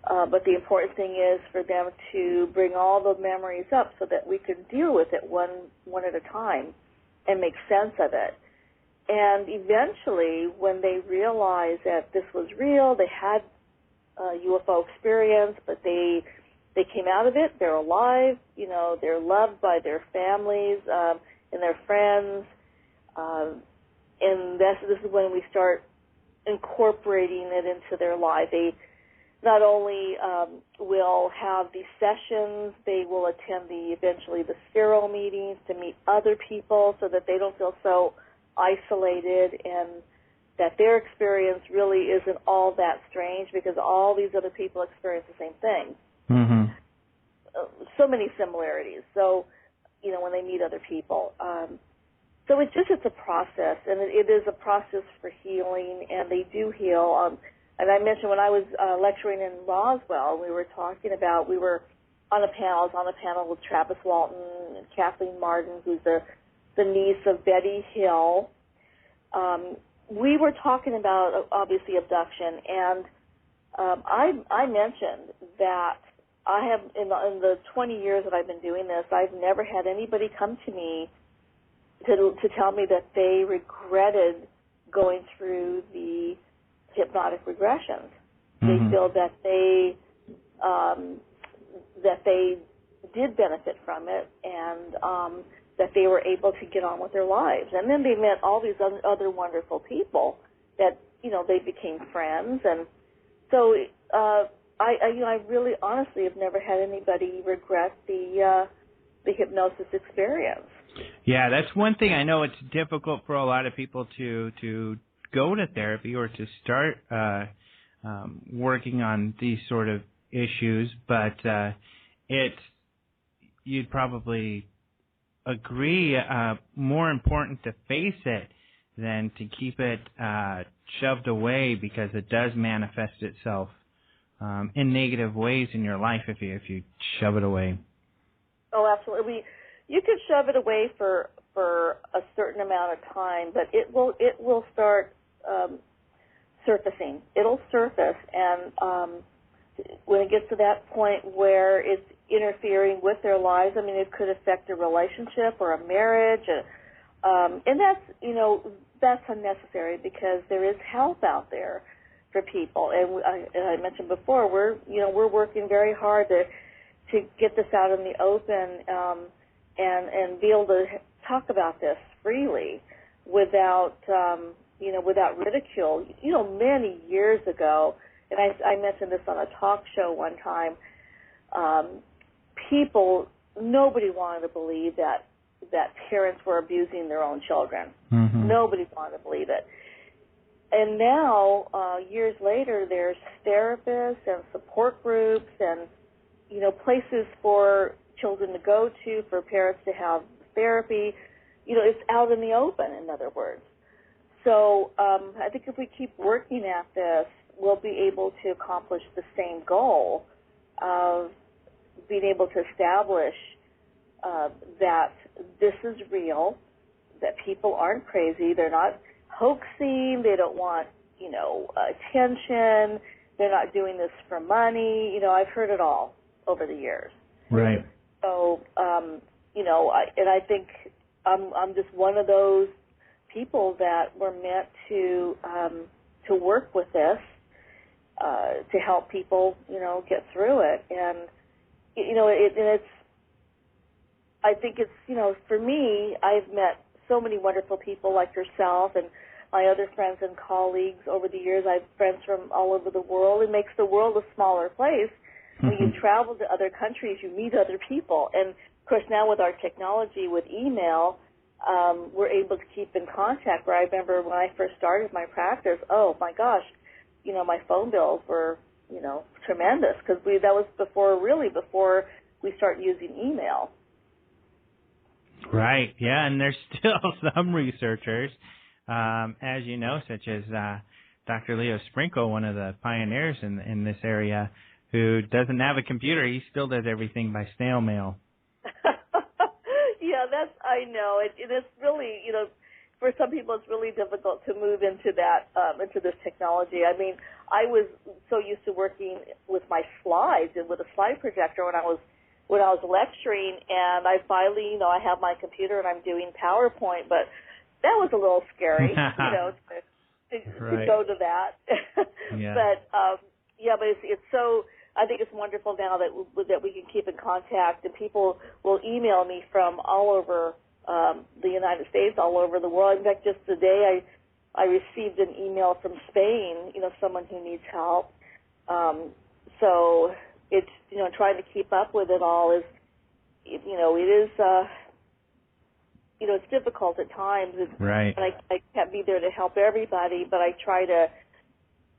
But the important thing is for them to bring all the memories up so that we can deal with it one at a time and make sense of it. And eventually, when they realize that this was real, they had a UFO experience, but they came out of it, they're alive, they're loved by their families and their friends. And this is when we start incorporating it into their life. They not only will have these sessions, they will attend eventually the Spiro meetings to meet other people so that they don't feel so isolated, and that their experience really isn't all that strange because all these other people experience the same thing. Mm-hmm. So many similarities. So, when they meet other people. So it's a process, and it is a process for healing, and they do heal. And I mentioned when I was lecturing in Roswell, we were on a panel with Travis Walton and Kathleen Martin, who's the niece of Betty Hill. We were talking about, obviously, abduction, and I mentioned that I have, in the 20 years that I've been doing this, I've never had anybody come to me to tell me that they regretted going through the hypnotic regressions. Mm-hmm. They feel that they did benefit from it, and that they were able to get on with their lives. And then they met all these other wonderful people that, they became friends. And so I really honestly have never had anybody regret the hypnosis experience. Yeah, that's one thing. I know it's difficult for a lot of people to go to therapy or to start working on these sort of issues, but you'd probably agree more important to face it than to keep it shoved away, because it does manifest itself in negative ways in your life if you shove it away. Oh, absolutely. You could shove it away for a certain amount of time, but it will start surfacing. It'll surface, and when it gets to that point where it's interfering with their lives, it could affect a relationship or a marriage, and that's that's unnecessary because there is help out there for people. And I mentioned before, we're working very hard to get this out in the open and be able to talk about this freely without without ridicule. Many years ago, and I mentioned this on a talk show one time, nobody wanted to believe that parents were abusing their own children. Mm-hmm. Nobody wanted to believe it. And now, years later, there's therapists and support groups and, places for children to go to, for parents to have therapy. It's out in the open, in other words. So I think if we keep working at this, we'll be able to accomplish the same goal of being able to establish that this is real, that people aren't crazy, they're not hoaxing, they don't want, attention, they're not doing this for money. I've heard it all over the years. Right. So, I think I'm just one of those people that were meant to work with this, to help people, get through it. And, I think it's, for me, I've met so many wonderful people like yourself and my other friends and colleagues over the years. I have friends from all over the world. It makes the world a smaller place. Mm-hmm. When you travel to other countries, you meet other people. And, of course, now with our technology, with email, we're able to keep in contact. Where I remember when I first started my practice, oh, my gosh, my phone bills were, tremendous because that was before we started using email. Right, yeah, and there's still some researchers, as you know, such as Dr. Leo Sprinkle, one of the pioneers in this area, who doesn't have a computer. He still does everything by snail mail. Yeah, I know. It is really, for some people it's really difficult to move into that, into this technology. I mean, I was so used to working with my slides and with a slide projector when I was lecturing, and I finally, I have my computer and I'm doing PowerPoint, but that was a little scary, to go to that. Yeah. But it's so. I think it's wonderful now that we can keep in contact, and people will email me from all over the United States, all over the world. In fact, just today I received an email from Spain, someone who needs help. So it's, trying to keep up with it all is, it is, it's difficult at times. Right. And I can't be there to help everybody, but I try to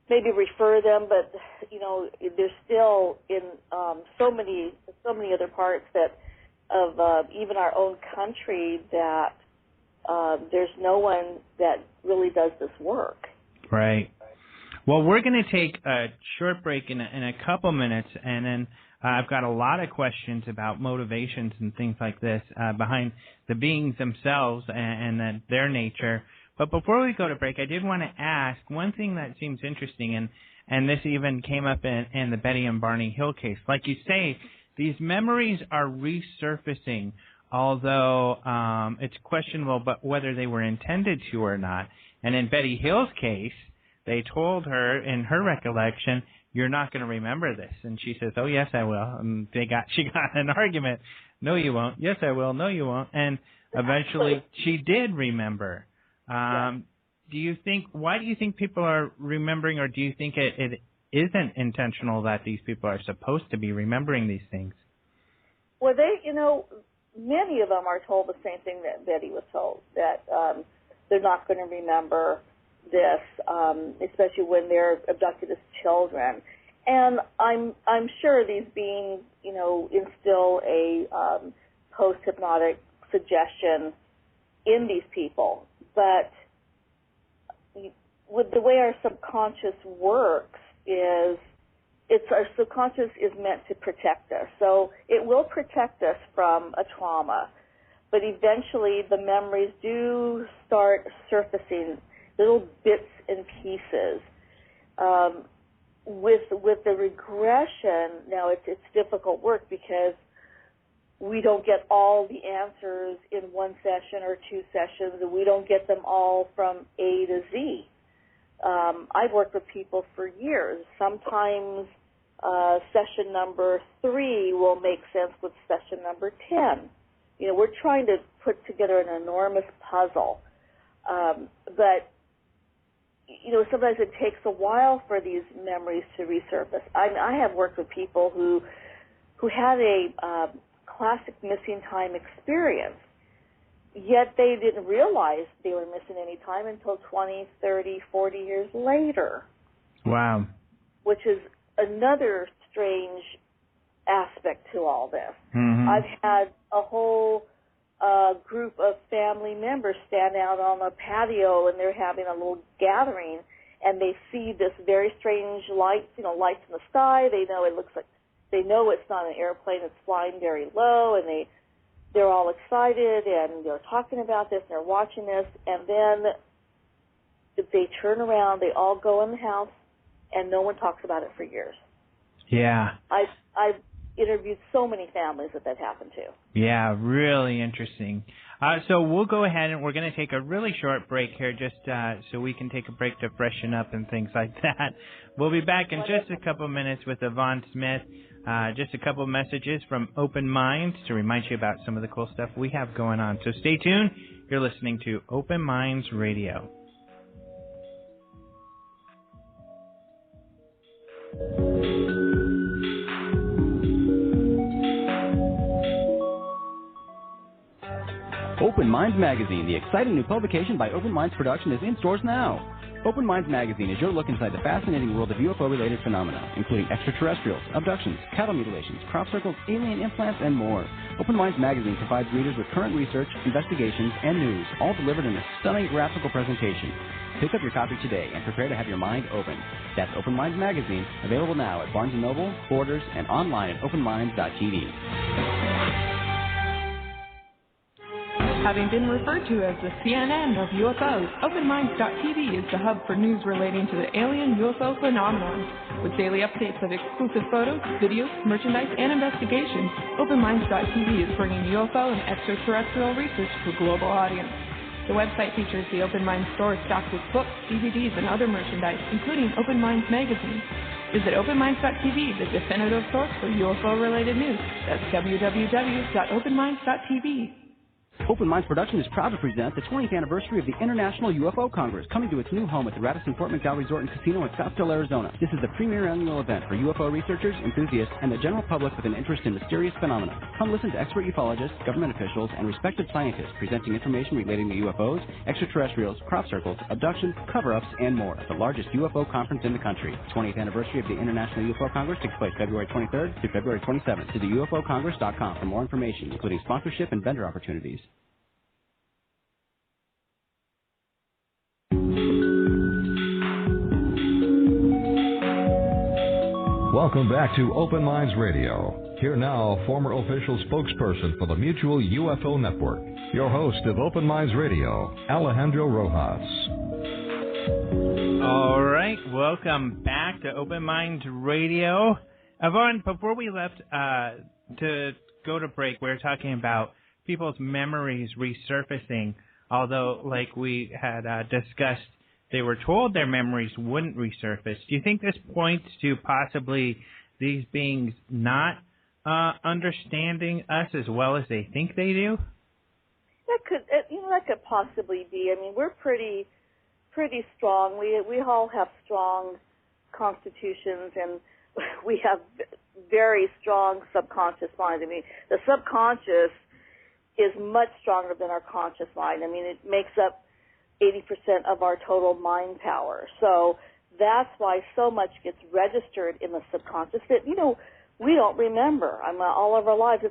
maybe refer them, but, there's still in so many other parts of even our own country that there's no one that really does this work. Right. Well, we're going to take a short break in a couple minutes, and then I've got a lot of questions about motivations and things like this behind the beings themselves and their nature. But before we go to break, I did want to ask one thing that seems interesting, and this even came up in the Betty and Barney Hill case. Like you say, these memories are resurfacing, although it's questionable but whether they were intended to or not. And in Betty Hill's case, they told her, in her recollection, you're not going to remember this. And she says, oh, yes, I will. And she got an argument. No, you won't. Yes, I will. No, you won't. And eventually she did remember. Why do you think people are remembering, or do you think it isn't intentional that these people are supposed to be remembering these things? Well, many of them are told the same thing that Betty was told, that they're not going to remember this, especially when they're abducted as children. And I'm sure these beings, instill a post-hypnotic suggestion in these people. But with the way our subconscious works our subconscious is meant to protect us. So it will protect us from a trauma. But eventually the memories do start surfacing, little bits and pieces. With the regression, now it's difficult work because we don't get all the answers in one session or two sessions, and we don't get them all from A to Z. I've worked with people for years. Sometimes session number 3 will make sense with session number 10. You know, we're trying to put together an enormous puzzle. But, you know, sometimes it takes a while for these memories to resurface. I have worked with people who had a classic missing time experience, yet they didn't realize they were missing any time until 20, 30, 40 years later. Wow. Which is another strange aspect to all this. Mm-hmm. I've had a whole group of family members stand out on a patio, and they're having a little gathering, and they see this very strange light, you know, lights in the sky. They know it's not an airplane, it's flying very low, and they're all excited, and they're talking about this, and they're watching this, and then they turn around, they all go in the house, and no one talks about it for years. Yeah. I've interviewed so many families that happened to. Yeah, really interesting. So we'll go ahead and we're going to take a really short break here just so we can take a break to freshen up and things like that. We'll be back in just a couple minutes with Yvonne Smith. Just a couple messages from Open Minds to remind you about some of the cool stuff we have going on. So stay tuned. You're listening to Open Minds Radio. Open Minds Magazine, the exciting new publication by Open Minds Production, is in stores now. Open Minds Magazine is your look inside the fascinating world of UFO-related phenomena, including extraterrestrials, abductions, cattle mutilations, crop circles, alien implants, and more. Open Minds Magazine provides readers with current research, investigations, and news, all delivered in a stunning graphical presentation. Pick up your copy today and prepare to have your mind open. That's Open Minds Magazine, available now at Barnes & Noble, Borders, and online at openminds.tv. Having been referred to as the CNN of UFOs, OpenMinds.tv is the hub for news relating to the alien UFO phenomenon. With daily updates of exclusive photos, videos, merchandise, and investigations, OpenMinds.tv is bringing UFO and extraterrestrial research to a global audience. The website features the Open Minds store stocked with books, DVDs, and other merchandise, including Open Minds magazine. Visit OpenMinds.tv, the definitive source for UFO-related news. That's www.openminds.tv. Open Minds Production is proud to present the 20th anniversary of the International UFO Congress, coming to its new home at the Radisson Fort McDowell Resort and Casino in Scottsdale, Arizona. This is the premier annual event for UFO researchers, enthusiasts, and the general public with an interest in mysterious phenomena. Come listen to expert ufologists, government officials, and respected scientists presenting information relating to UFOs, extraterrestrials, crop circles, abductions, cover-ups, and more at the largest UFO conference in the country. 20th anniversary of the International UFO Congress takes place February 23rd through February 27th. Visit UFOcongress.com for more information, including sponsorship and vendor opportunities. Welcome back to Open Minds Radio. Here now, former official spokesperson for the Mutual UFO Network, your host of Open Minds Radio, Alejandro Rojas. All right, welcome back to Open Minds Radio. Yvonne, before we left to go to break, we were talking about people's memories resurfacing, although, like we had discussed, they were told their memories wouldn't resurface. Do you think this points to possibly these beings not understanding us as well as they think they do? That could possibly be. I mean, we're pretty strong. We all have strong constitutions, and we have very strong subconscious minds. I mean, the subconscious is much stronger than our conscious mind. I mean, it makes up 80% of our total mind power. So that's why so much gets registered in the subconscious that, you know, we don't remember. All of our lives,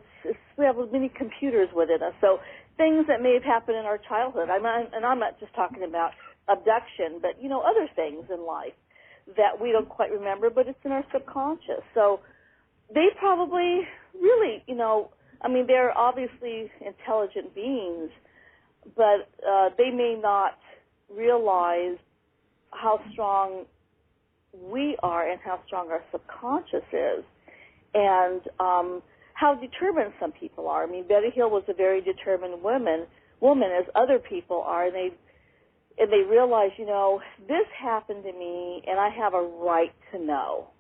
we have many computers within us. So things that may have happened in our childhood, and I'm not just talking about abduction, but, you know, other things in life that we don't quite remember, but it's in our subconscious. So they probably really, you know, I mean, they're obviously intelligent beings, but they may not realize how strong we are and how strong our subconscious is. And how how determined some people are. I mean, Betty Hill was a very determined woman as other people are, and they realize, this happened to me, and I have a right to know.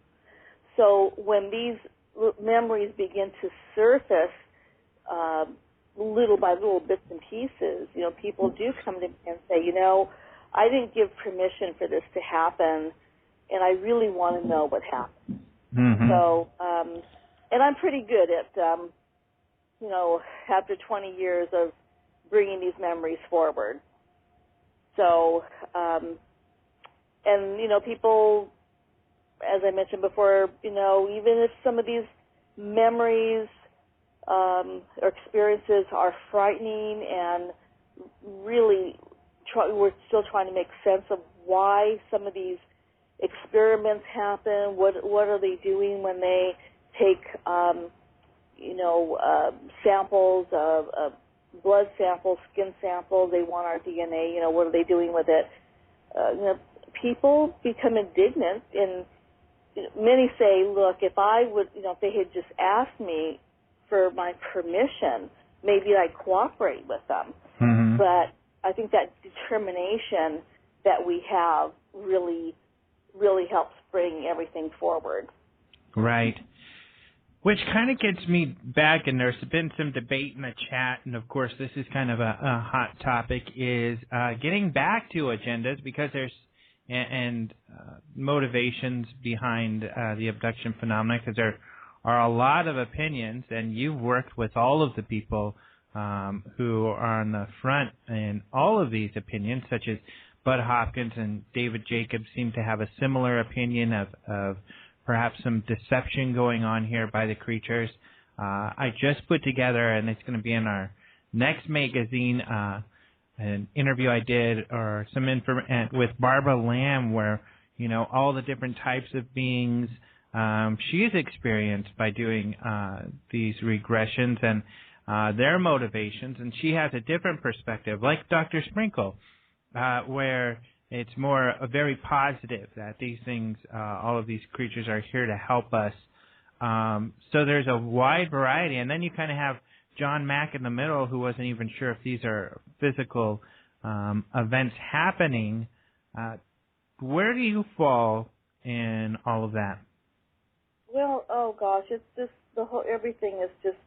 So when these memories begin to surface little by little, bits and pieces, people do come to me and say, I didn't give permission for this to happen, and I really want to know what happened. Mm-hmm. So, and I'm pretty good at, after 20 years of bringing these memories forward. So, people, as I mentioned before, even if some of these memories or experiences are frightening and really we're still trying to make sense of why some of these experiments happen. What are they doing when they take, samples of blood samples, skin samples? They want our DNA. What are they doing with it? People become indignant, and many say, "Look, if if they had just asked me for my permission, maybe I'd cooperate with them." Mm-hmm. But I think that determination that we have really helps bring everything forward. Right. Which kind of gets me back, and there's been some debate in the chat, and of course this is kind of a hot topic, is getting back to agendas, because there's motivations behind the abduction phenomena, because there are a lot of opinions, and you've worked with all of the people who are on the front in all of these opinions, such as Bud Hopkins and David Jacobs seem to have a similar opinion of perhaps some deception going on here by the creatures. I just put together, and it's going to be in our next magazine, an interview I did, or some with Barbara Lamb, where all the different types of beings she's experienced by doing these regressions and their motivations, and she has a different perspective, like Dr. Sprinkle, where it's more very positive that these things, all of these creatures are here to help us. So there's a wide variety, and then you kind of have John Mack in the middle, who wasn't even sure if these are physical events happening. Where do you fall in all of that? Well, oh gosh, it's just everything is just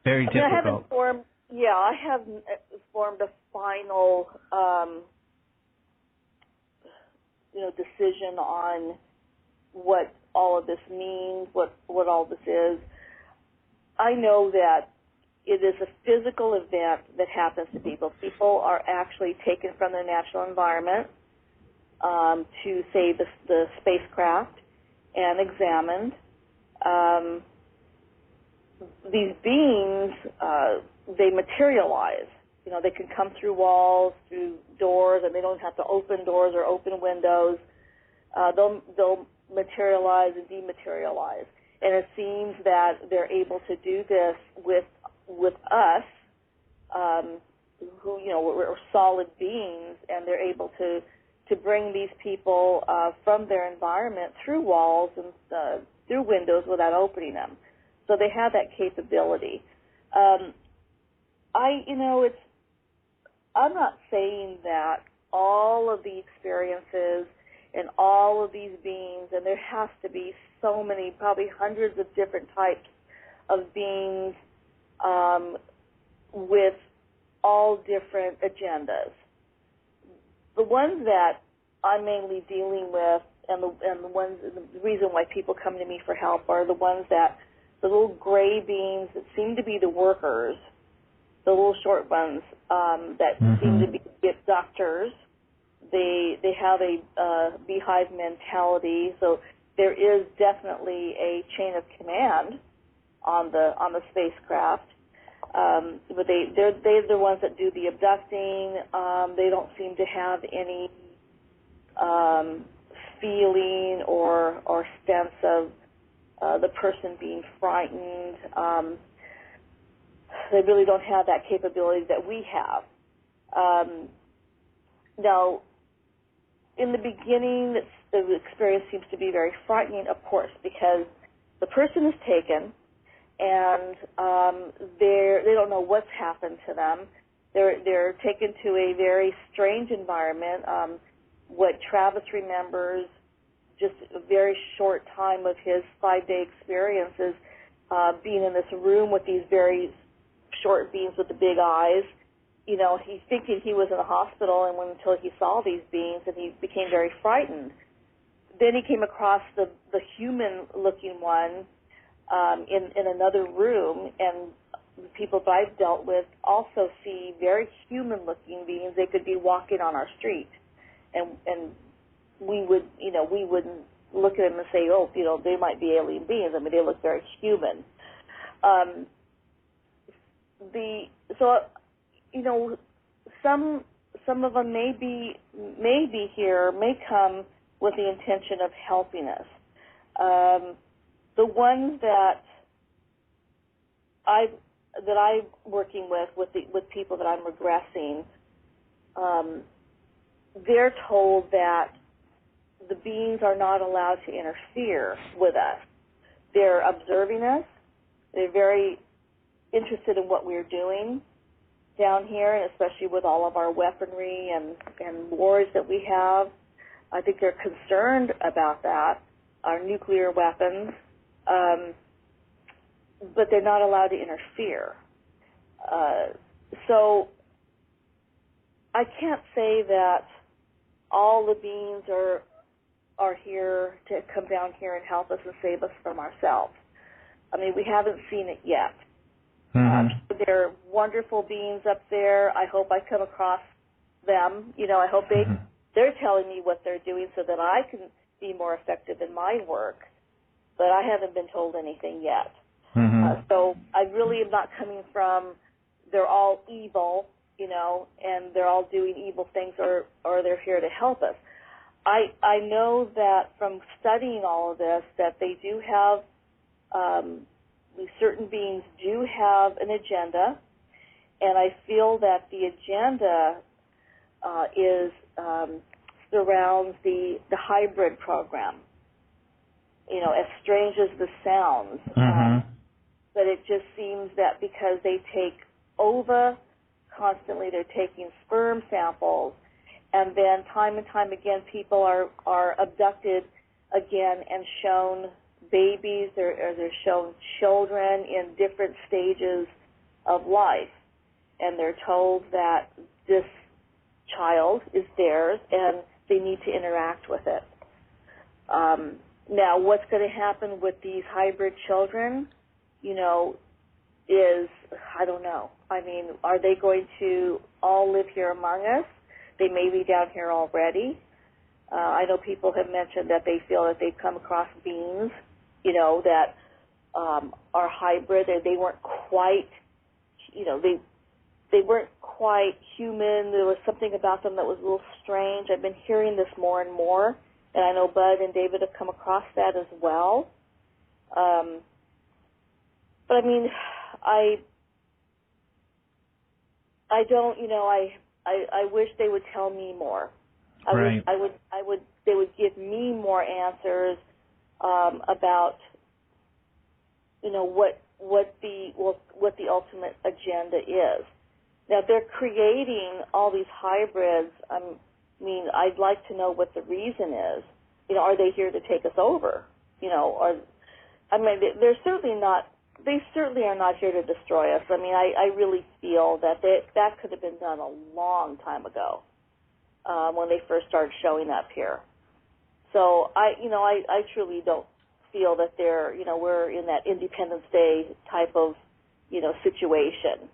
very difficult. I haven't formed a final decision on what all of this means, what all this is. I know that it is a physical event that happens to people. People are actually taken from their natural environment to, say, the spacecraft and examined. These beings, they materialize. They can come through walls, through doors, and they don't have to open doors or open windows. They'll materialize and dematerialize. And it seems that they're able to do this with us, who we're solid beings, and they're able to bring these people from their environment through walls and through windows without opening them. So they have that capability. I'm not saying that all of the experiences and all of these beings, and there has to be so many, probably hundreds of different types of beings with all different agendas. The ones that I'm mainly dealing with, and the reason why people come to me for help, are the ones that, the little gray beings that seem to be the workers, the little short ones that seem to be the abductors. They have a beehive mentality, so there is definitely a chain of command on the spacecraft. But they're the ones that do the abducting. They don't seem to have any feeling or sense of the person being frightened. They really don't have that capability that we have. Now, in the beginning, the experience seems to be very frightening, of course, because the person is taken, and they don't know what's happened to them. They're taken to a very strange environment. What Travis remembers, just a very short time of his 5-day experiences, being in this room with these very short beings with the big eyes. You know, he's thinking he was in a hospital, and until he saw these beings, and he became very frightened. Then he came across the human-looking one in another room, and the people that I've dealt with also see very human-looking beings. They could be walking on our street, and we wouldn't look at them and say, oh, you know, they might be alien beings. I mean, they look very human. You know, some of them may be here, may come with the intention of helping us. The ones that I'm working with people that I'm regressing, they're told that the beings are not allowed to interfere with us. They're observing us. They're very interested in what we're doing down here, and especially with all of our weaponry and wars that we have. I think they're concerned about that, our nuclear weapons, but they're not allowed to interfere. So I can't say that all the beings are here to come down here and help us and save us from ourselves. I mean, we haven't seen it yet. There are wonderful beings up there. I hope I come across them. You know, I hope they're telling me what they're doing so that I can be more effective in my work. But I haven't been told anything yet. So I really am not coming from they're all evil, you know, and they're all doing evil things or they're here to help us. I know that from studying all of this that they do have certain beings do have an agenda, and I feel that the agenda surrounds the hybrid program. You know, as strange as this sounds, but it just seems that because they take ova constantly, they're taking sperm samples, and then time and time again, people are abducted again and shown babies, they're shown children in different stages of life, and they're told that this child is theirs and they need to interact with it. Now, what's going to happen with these hybrid children, you know, is, I don't know. I mean, are they going to all live here among us? They may be down here already. I know people have mentioned that they feel that they've come across beings, you know, that are hybrid. They weren't quite, you know, they weren't quite human. There was something about them that was a little strange. I've been hearing this more and more, and I know Bud and David have come across that as well. But I mean, I don't, you know, I wish they would tell me more. They would give me more answers about, you know, what the ultimate agenda is. Now, they're creating all these hybrids. I mean, I'd like to know what the reason is. You know, are they here to take us over? You know, or I mean, they're certainly not. They certainly are not here to destroy us. I mean, I really feel that that could have been done a long time ago when they first started showing up here. So I truly don't feel that they're, you know, we're in that Independence Day type of, you know, situation.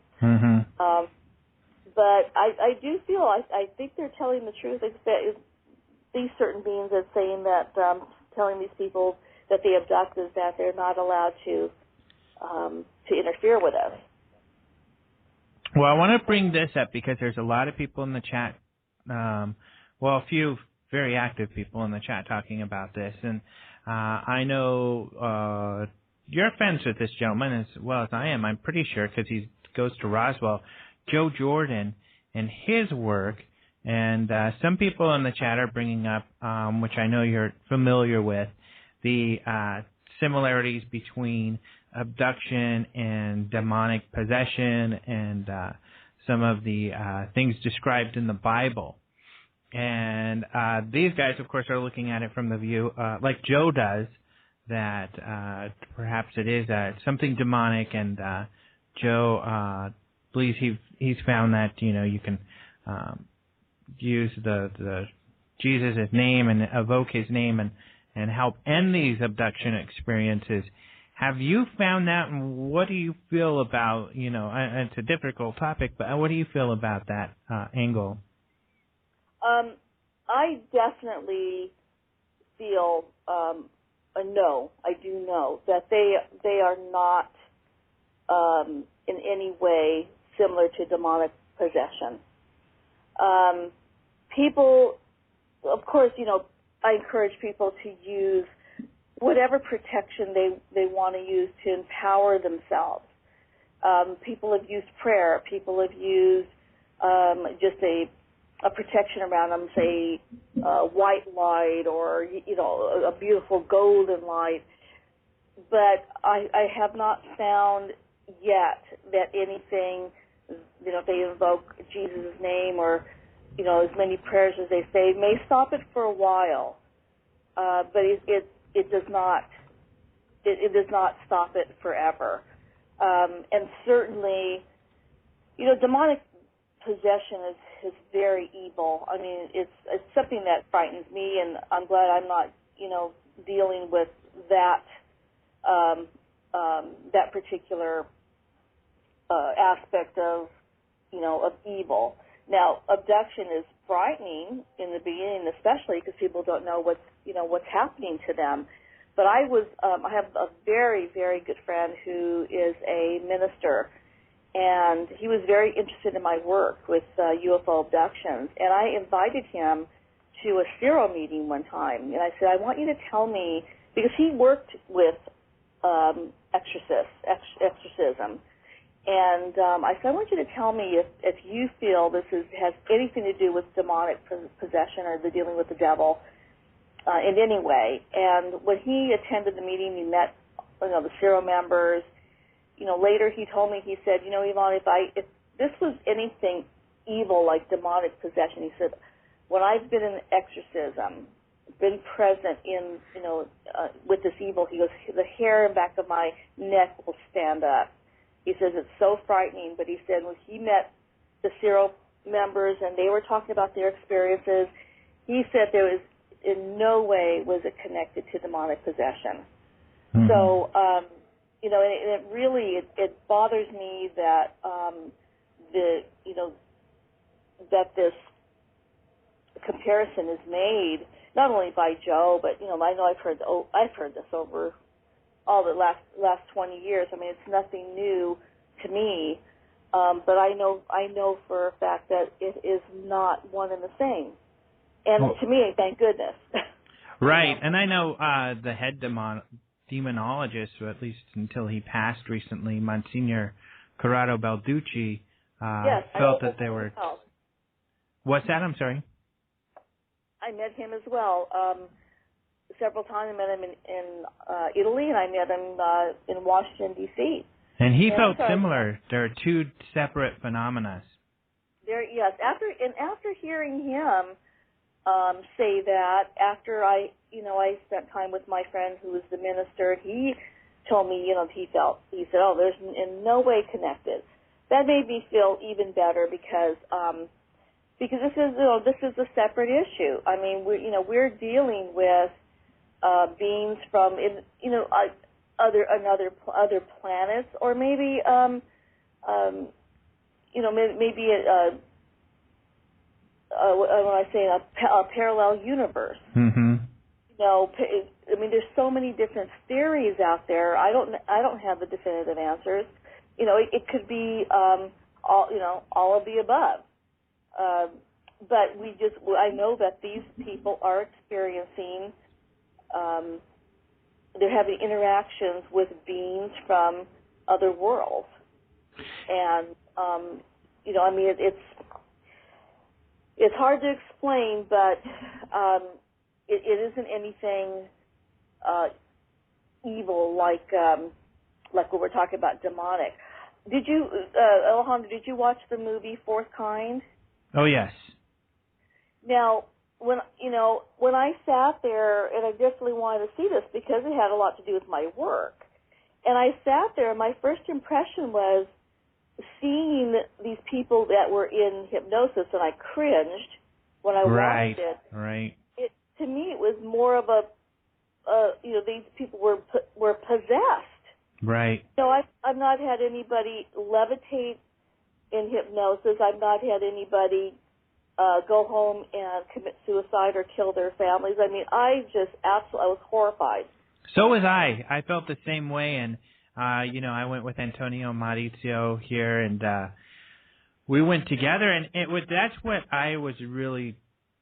But I do feel, I think they're telling the truth. These certain beings are saying that, telling these people that they abduct is that they're not allowed to interfere with us. Well, I want to bring this up because there's a lot of people in the chat, a few very active people in the chat talking about this. And I know you're friends with this gentleman as well as I am, I'm pretty sure, because he goes to Roswell, Joe Jordan, and his work. And some people in the chat are bringing up, which I know you're familiar with, the similarities between abduction and demonic possession and some of the things described in the Bible. And these guys, of course, are looking at it from the view, like Joe does, that perhaps it is something demonic, and Joe believes he's found that, you can use the Jesus' name and evoke his name and help end these abduction experiences. Have you found that, and what do you feel about, it's a difficult topic, but what do you feel about that angle? I definitely feel I do know that they are not in any way similar to demonic possession. People, of course, I encourage people to use whatever protection they want to use to empower themselves. People have used prayer. People have used just a protection around them, say white light or a beautiful golden light. But I have not found yet that anything, they invoke Jesus' name or as many prayers as they say may stop it for a while, but it does not stop it forever. And certainly, demonic possession is very evil. I mean, it's something that frightens me, and I'm glad I'm not, dealing with that that particular aspect of evil. Now, abduction is frightening in the beginning, especially because people don't know what's happening to them. But I have a very, very good friend who is a minister, and he was very interested in my work with UFO abductions. And I invited him to a Ciro meeting one time, and I said, I want you to tell me, because he worked with exorcism. And I said, I want you to tell me if you feel this has anything to do with demonic possession or the dealing with the devil in any way. And when he attended the meeting, he met the Ciro members. Later he told me, he said, Yvonne, if this was anything evil like demonic possession, he said, when I've been in exorcism, been present in, with this evil, he goes, the hair in the back of my neck will stand up. He says it's so frightening, but he said when he met the Ciro members and they were talking about their experiences, he said there was in no way was it connected to demonic possession. Mm-hmm. So, it really it bothers me that that this comparison is made not only by Joe, but I know I've heard this over all the last 20 years. I mean, it's nothing new to me, but I know for a fact that it is not one and the same. And to me, thank goodness. Right, and I know the head demonologist, or at least until he passed recently, Monsignor Corrado Balducci, felt that they were... What's that? I'm sorry? I met him as well. Several times. I met him in Italy, and I met him in Washington, D.C. And he felt similar. There are two separate phenomena. Yes. After hearing him say that, after I spent time with my friend who was the minister, he told me, he said, oh, there's in no way connected. That made me feel even better because this is a separate issue. I mean, we're dealing with beings from other planets, or maybe maybe when I say a parallel universe. Mm-hmm. I mean, there's so many different theories out there. I don't have the definitive answers. It could be all of the above. But I know that these people are experiencing, they're having interactions with beings from other worlds. And, I mean, it's hard to explain, but it isn't anything evil like like when we're talking about demonic. Did you, Alejandro, did you watch the movie Fourth Kind? Oh, yes. Now, when I sat there, and I definitely wanted to see this because it had a lot to do with my work, and I sat there, and my first impression was seeing these people that were in hypnosis, and I cringed when I watched it. Right. To me, it was more of a, these people were possessed. Right. I've not had anybody levitate in hypnosis. I've not had anybody go home and commit suicide or kill their families. I mean, I was horrified. So was I. I felt the same way, and I went with Antonio Maurizio here, and we went together, and that's what I was really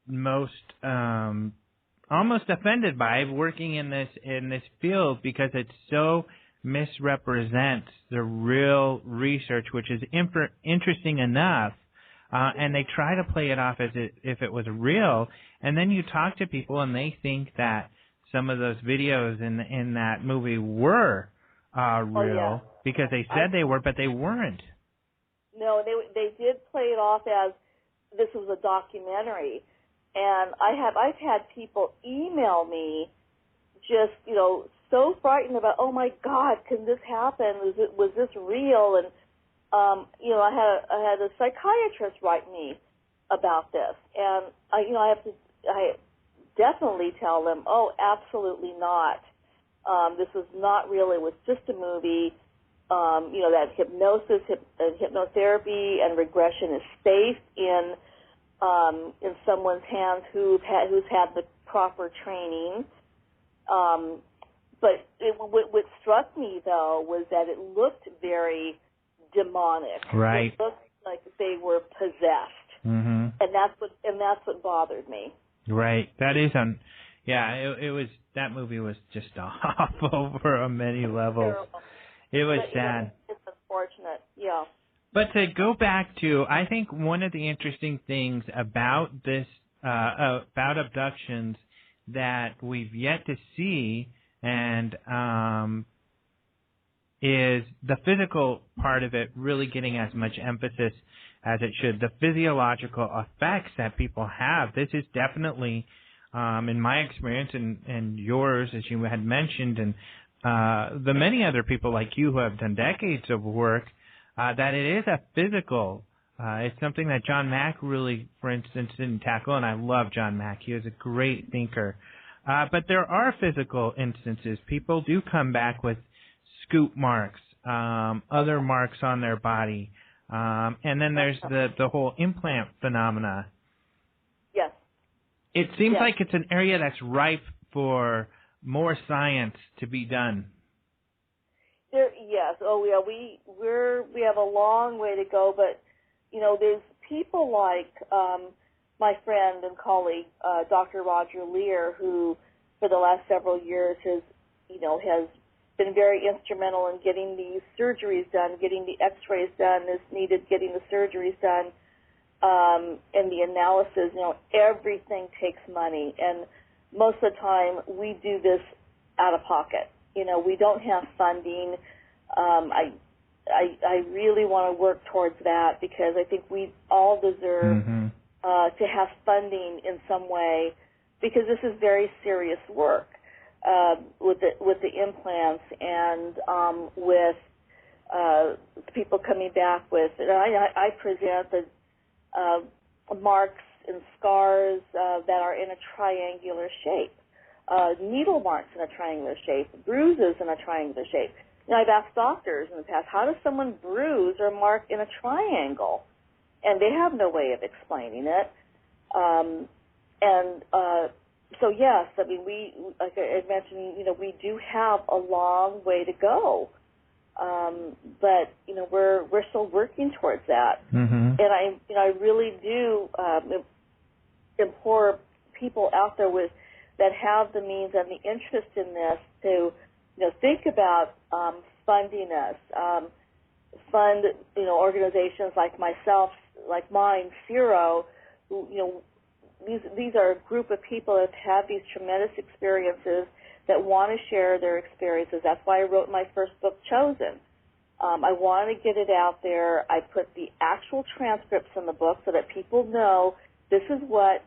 most almost offended by, working in this field, because it so misrepresents the real research, which is interesting enough, and they try to play it off as if it was real, and then you talk to people and they think that some of those videos in that movie were real, because they said they were, but they weren't. No, they did play it off as this was a documentary, and I've had people email me just so frightened about, oh my God, can this happen? Was this real? And I had a psychiatrist write me about this, and I definitely tell them, oh, absolutely not. This is not real. It was just a movie. That hypnosis, hypnotherapy, and regression is safe in someone's hands who's had the proper training. But what struck me, though, was that it looked very demonic. Right. It looked like they were possessed, mm-hmm. and that's what bothered me. Right. That is it was, that movie was just awful for many levels. Terrible. It was sad. It's unfortunate. Yeah. But to go back to, I think one of the interesting things about this, about abductions that we've yet to see, and is the physical part of it really getting as much emphasis as it should. The physiological effects that people have. This is definitely, in my experience and yours, as you had mentioned, and the many other people like you who have done decades of work, that it is a physical. It's something that John Mack really, for instance, didn't tackle, and I love John Mack. He was a great thinker. But there are physical instances. People do come back with scoop marks, other marks on their body, and then there's the whole implant phenomena. Yes. It seems like it's an area that's ripe for more science to be done. Yes. Oh, yeah. We have a long way to go, but there's people like my friend and colleague, Dr. Roger Lear, who for the last several years has been very instrumental in getting these surgeries done, getting the X-rays done, is needed, getting the surgeries done, and the analysis. Everything takes money, and most of the time we do this out of pocket. We don't have funding. I really want to work towards that, because I think we all deserve mm-hmm. To have funding in some way, because this is very serious work with the implants and with people coming back with. And I present the marks and scars that are in a triangular shape, needle marks in a triangular shape, bruises in a triangular shape. I've asked doctors in the past, how does someone bruise or mark in a triangle? And they have no way of explaining it. So yes, I mean, we, like I mentioned, we do have a long way to go. But we're still working towards that. Mm-hmm. And I really do implore people out there that have the means and the interest in this to think about funding us. Fund organizations like myself, like mine, Zero, who these are a group of people that have had these tremendous experiences. that want to share their experiences. That's why I wrote my first book, Chosen. I wanted to get it out there. I put the actual transcripts in the book so that people know this is what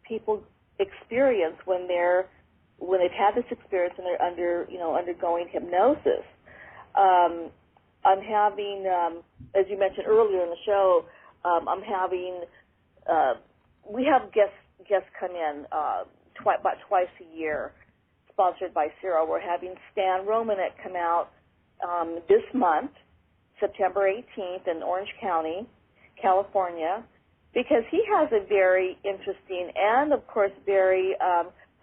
people experience when they've had this experience and they're undergoing hypnosis. I'm having, as you mentioned earlier in the show, we have guests come in about twice a year, sponsored by CIRA. We're having Stan Romanek come out this month, September 18th, in Orange County, California, because he has a very interesting and, of course, very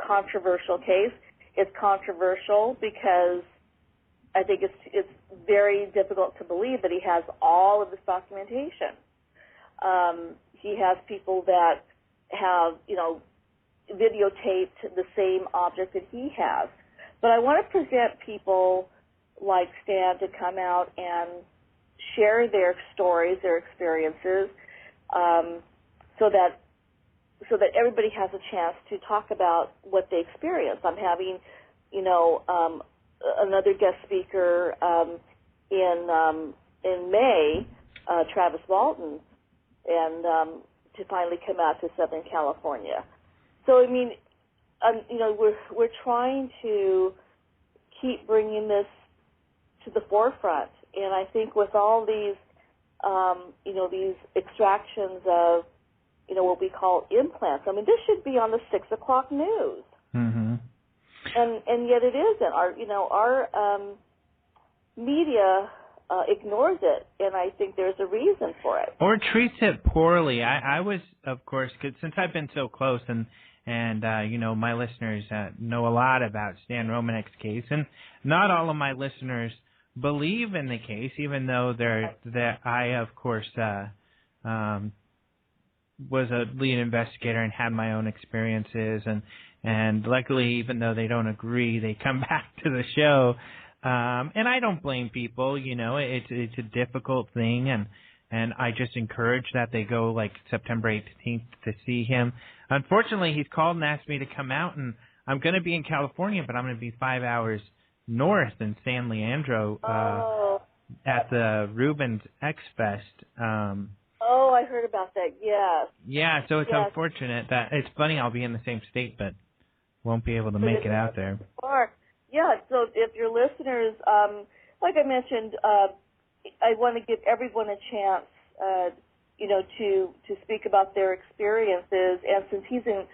controversial case. It's controversial because I think it's very difficult to believe that he has all of this documentation. He has people that have, videotaped the same object that he has. But I want to present people like Stan to come out and share their stories, their experiences, so that everybody has a chance to talk about what they experience. I'm having, another guest speaker in May, Travis Walton, and to finally come out to Southern California. So we're trying to keep bringing this to the forefront, and I think with all these, these extractions of, what we call implants. This should be on the 6 o'clock news. Mm-hmm. And yet it isn't. Our media ignores it, and I think there's a reason for it. Or treats it poorly. I was, of course, 'cause since I've been so close, and my listeners know a lot about Stan Romanek's case, and not all of my listeners believe in the case, even though I, of course, was a lead investigator and had my own experiences, and luckily, even though they don't agree, they come back to the show. And I don't blame people, it's a difficult thing, and I just encourage that they go like September 18th to see him. Unfortunately, he's called and asked me to come out, and I'm going to be in California, but I'm going to be 5 hours north in San Leandro at the Rubens X Fest. I heard about that, yes. Yeah, so it's unfortunate that, it's funny, I'll be in the same state, but won't be able to make it out there. Yeah, so if your listeners, like I mentioned, I want to give everyone a chance, to speak about their experiences. And since he's in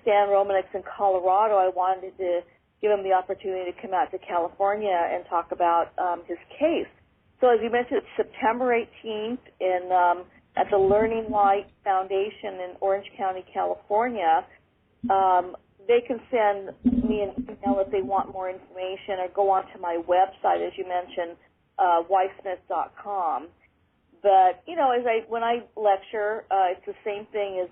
Stan Romanek's in Colorado, I wanted to give him the opportunity to come out to California and talk about his case. So as you mentioned, it's September 18th at the Learning Light Foundation in Orange County, California. They can send me an email if they want more information, or go onto my website, as you mentioned, ysmith.com. But, when I lecture, it's the same thing as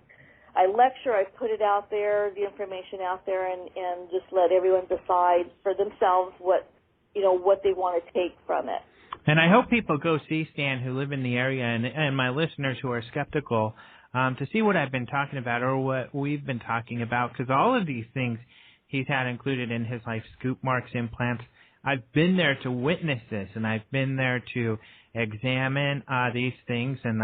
I lecture, I put it out there, the information out there, and just let everyone decide for themselves what they want to take from it. And I hope people go see Stan who live in the area, and my listeners who are skeptical, to see what I've been talking about, or what we've been talking about, because all of these things he's had included in his life, scoop marks, implants. I've been there to witness this, and I've been there to examine these things, and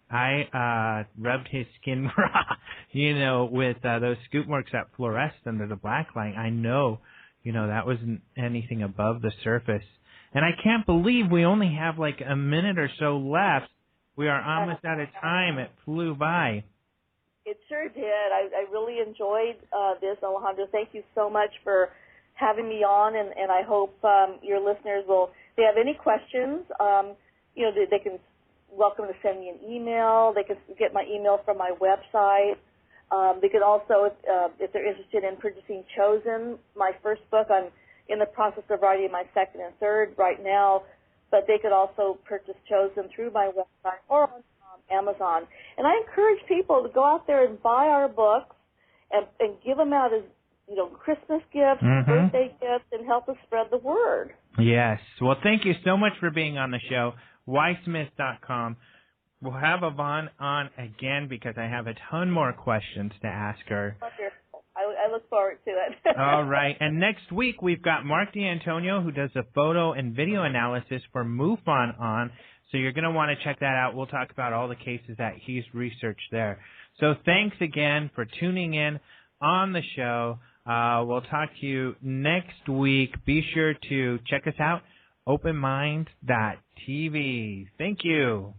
I rubbed his skin raw, with those scoop marks that fluoresced under the black light. I know, that wasn't anything above the surface. And I can't believe we only have like a minute or so left. We are almost out of time. It flew by. It sure did. I really enjoyed this, Alejandro. Thank you so much for having me on, and I hope your listeners will, if they have any questions, they can welcome to send me an email. They can get my email from my website. They could also, if they're interested in purchasing Chosen, my first book, I'm in the process of writing my second and third right now, but they could also purchase Chosen through my website or on Amazon. And I encourage people to go out there and buy our books and give them out as, Christmas gifts, birthday gifts, and help us spread the word. Yes. Well, thank you so much for being on the show. ysmith.com. We'll have Yvonne on again because I have a ton more questions to ask her. Wonderful. I I look forward to it. All right. And next week, we've got Mark D'Antonio, who does the photo and video analysis for MUFON on. So you're going to want to check that out. We'll talk about all the cases that he's researched there. So thanks again for tuning in on the show. We'll talk to you next week. Be sure to check us out, openmind.tv. Thank you.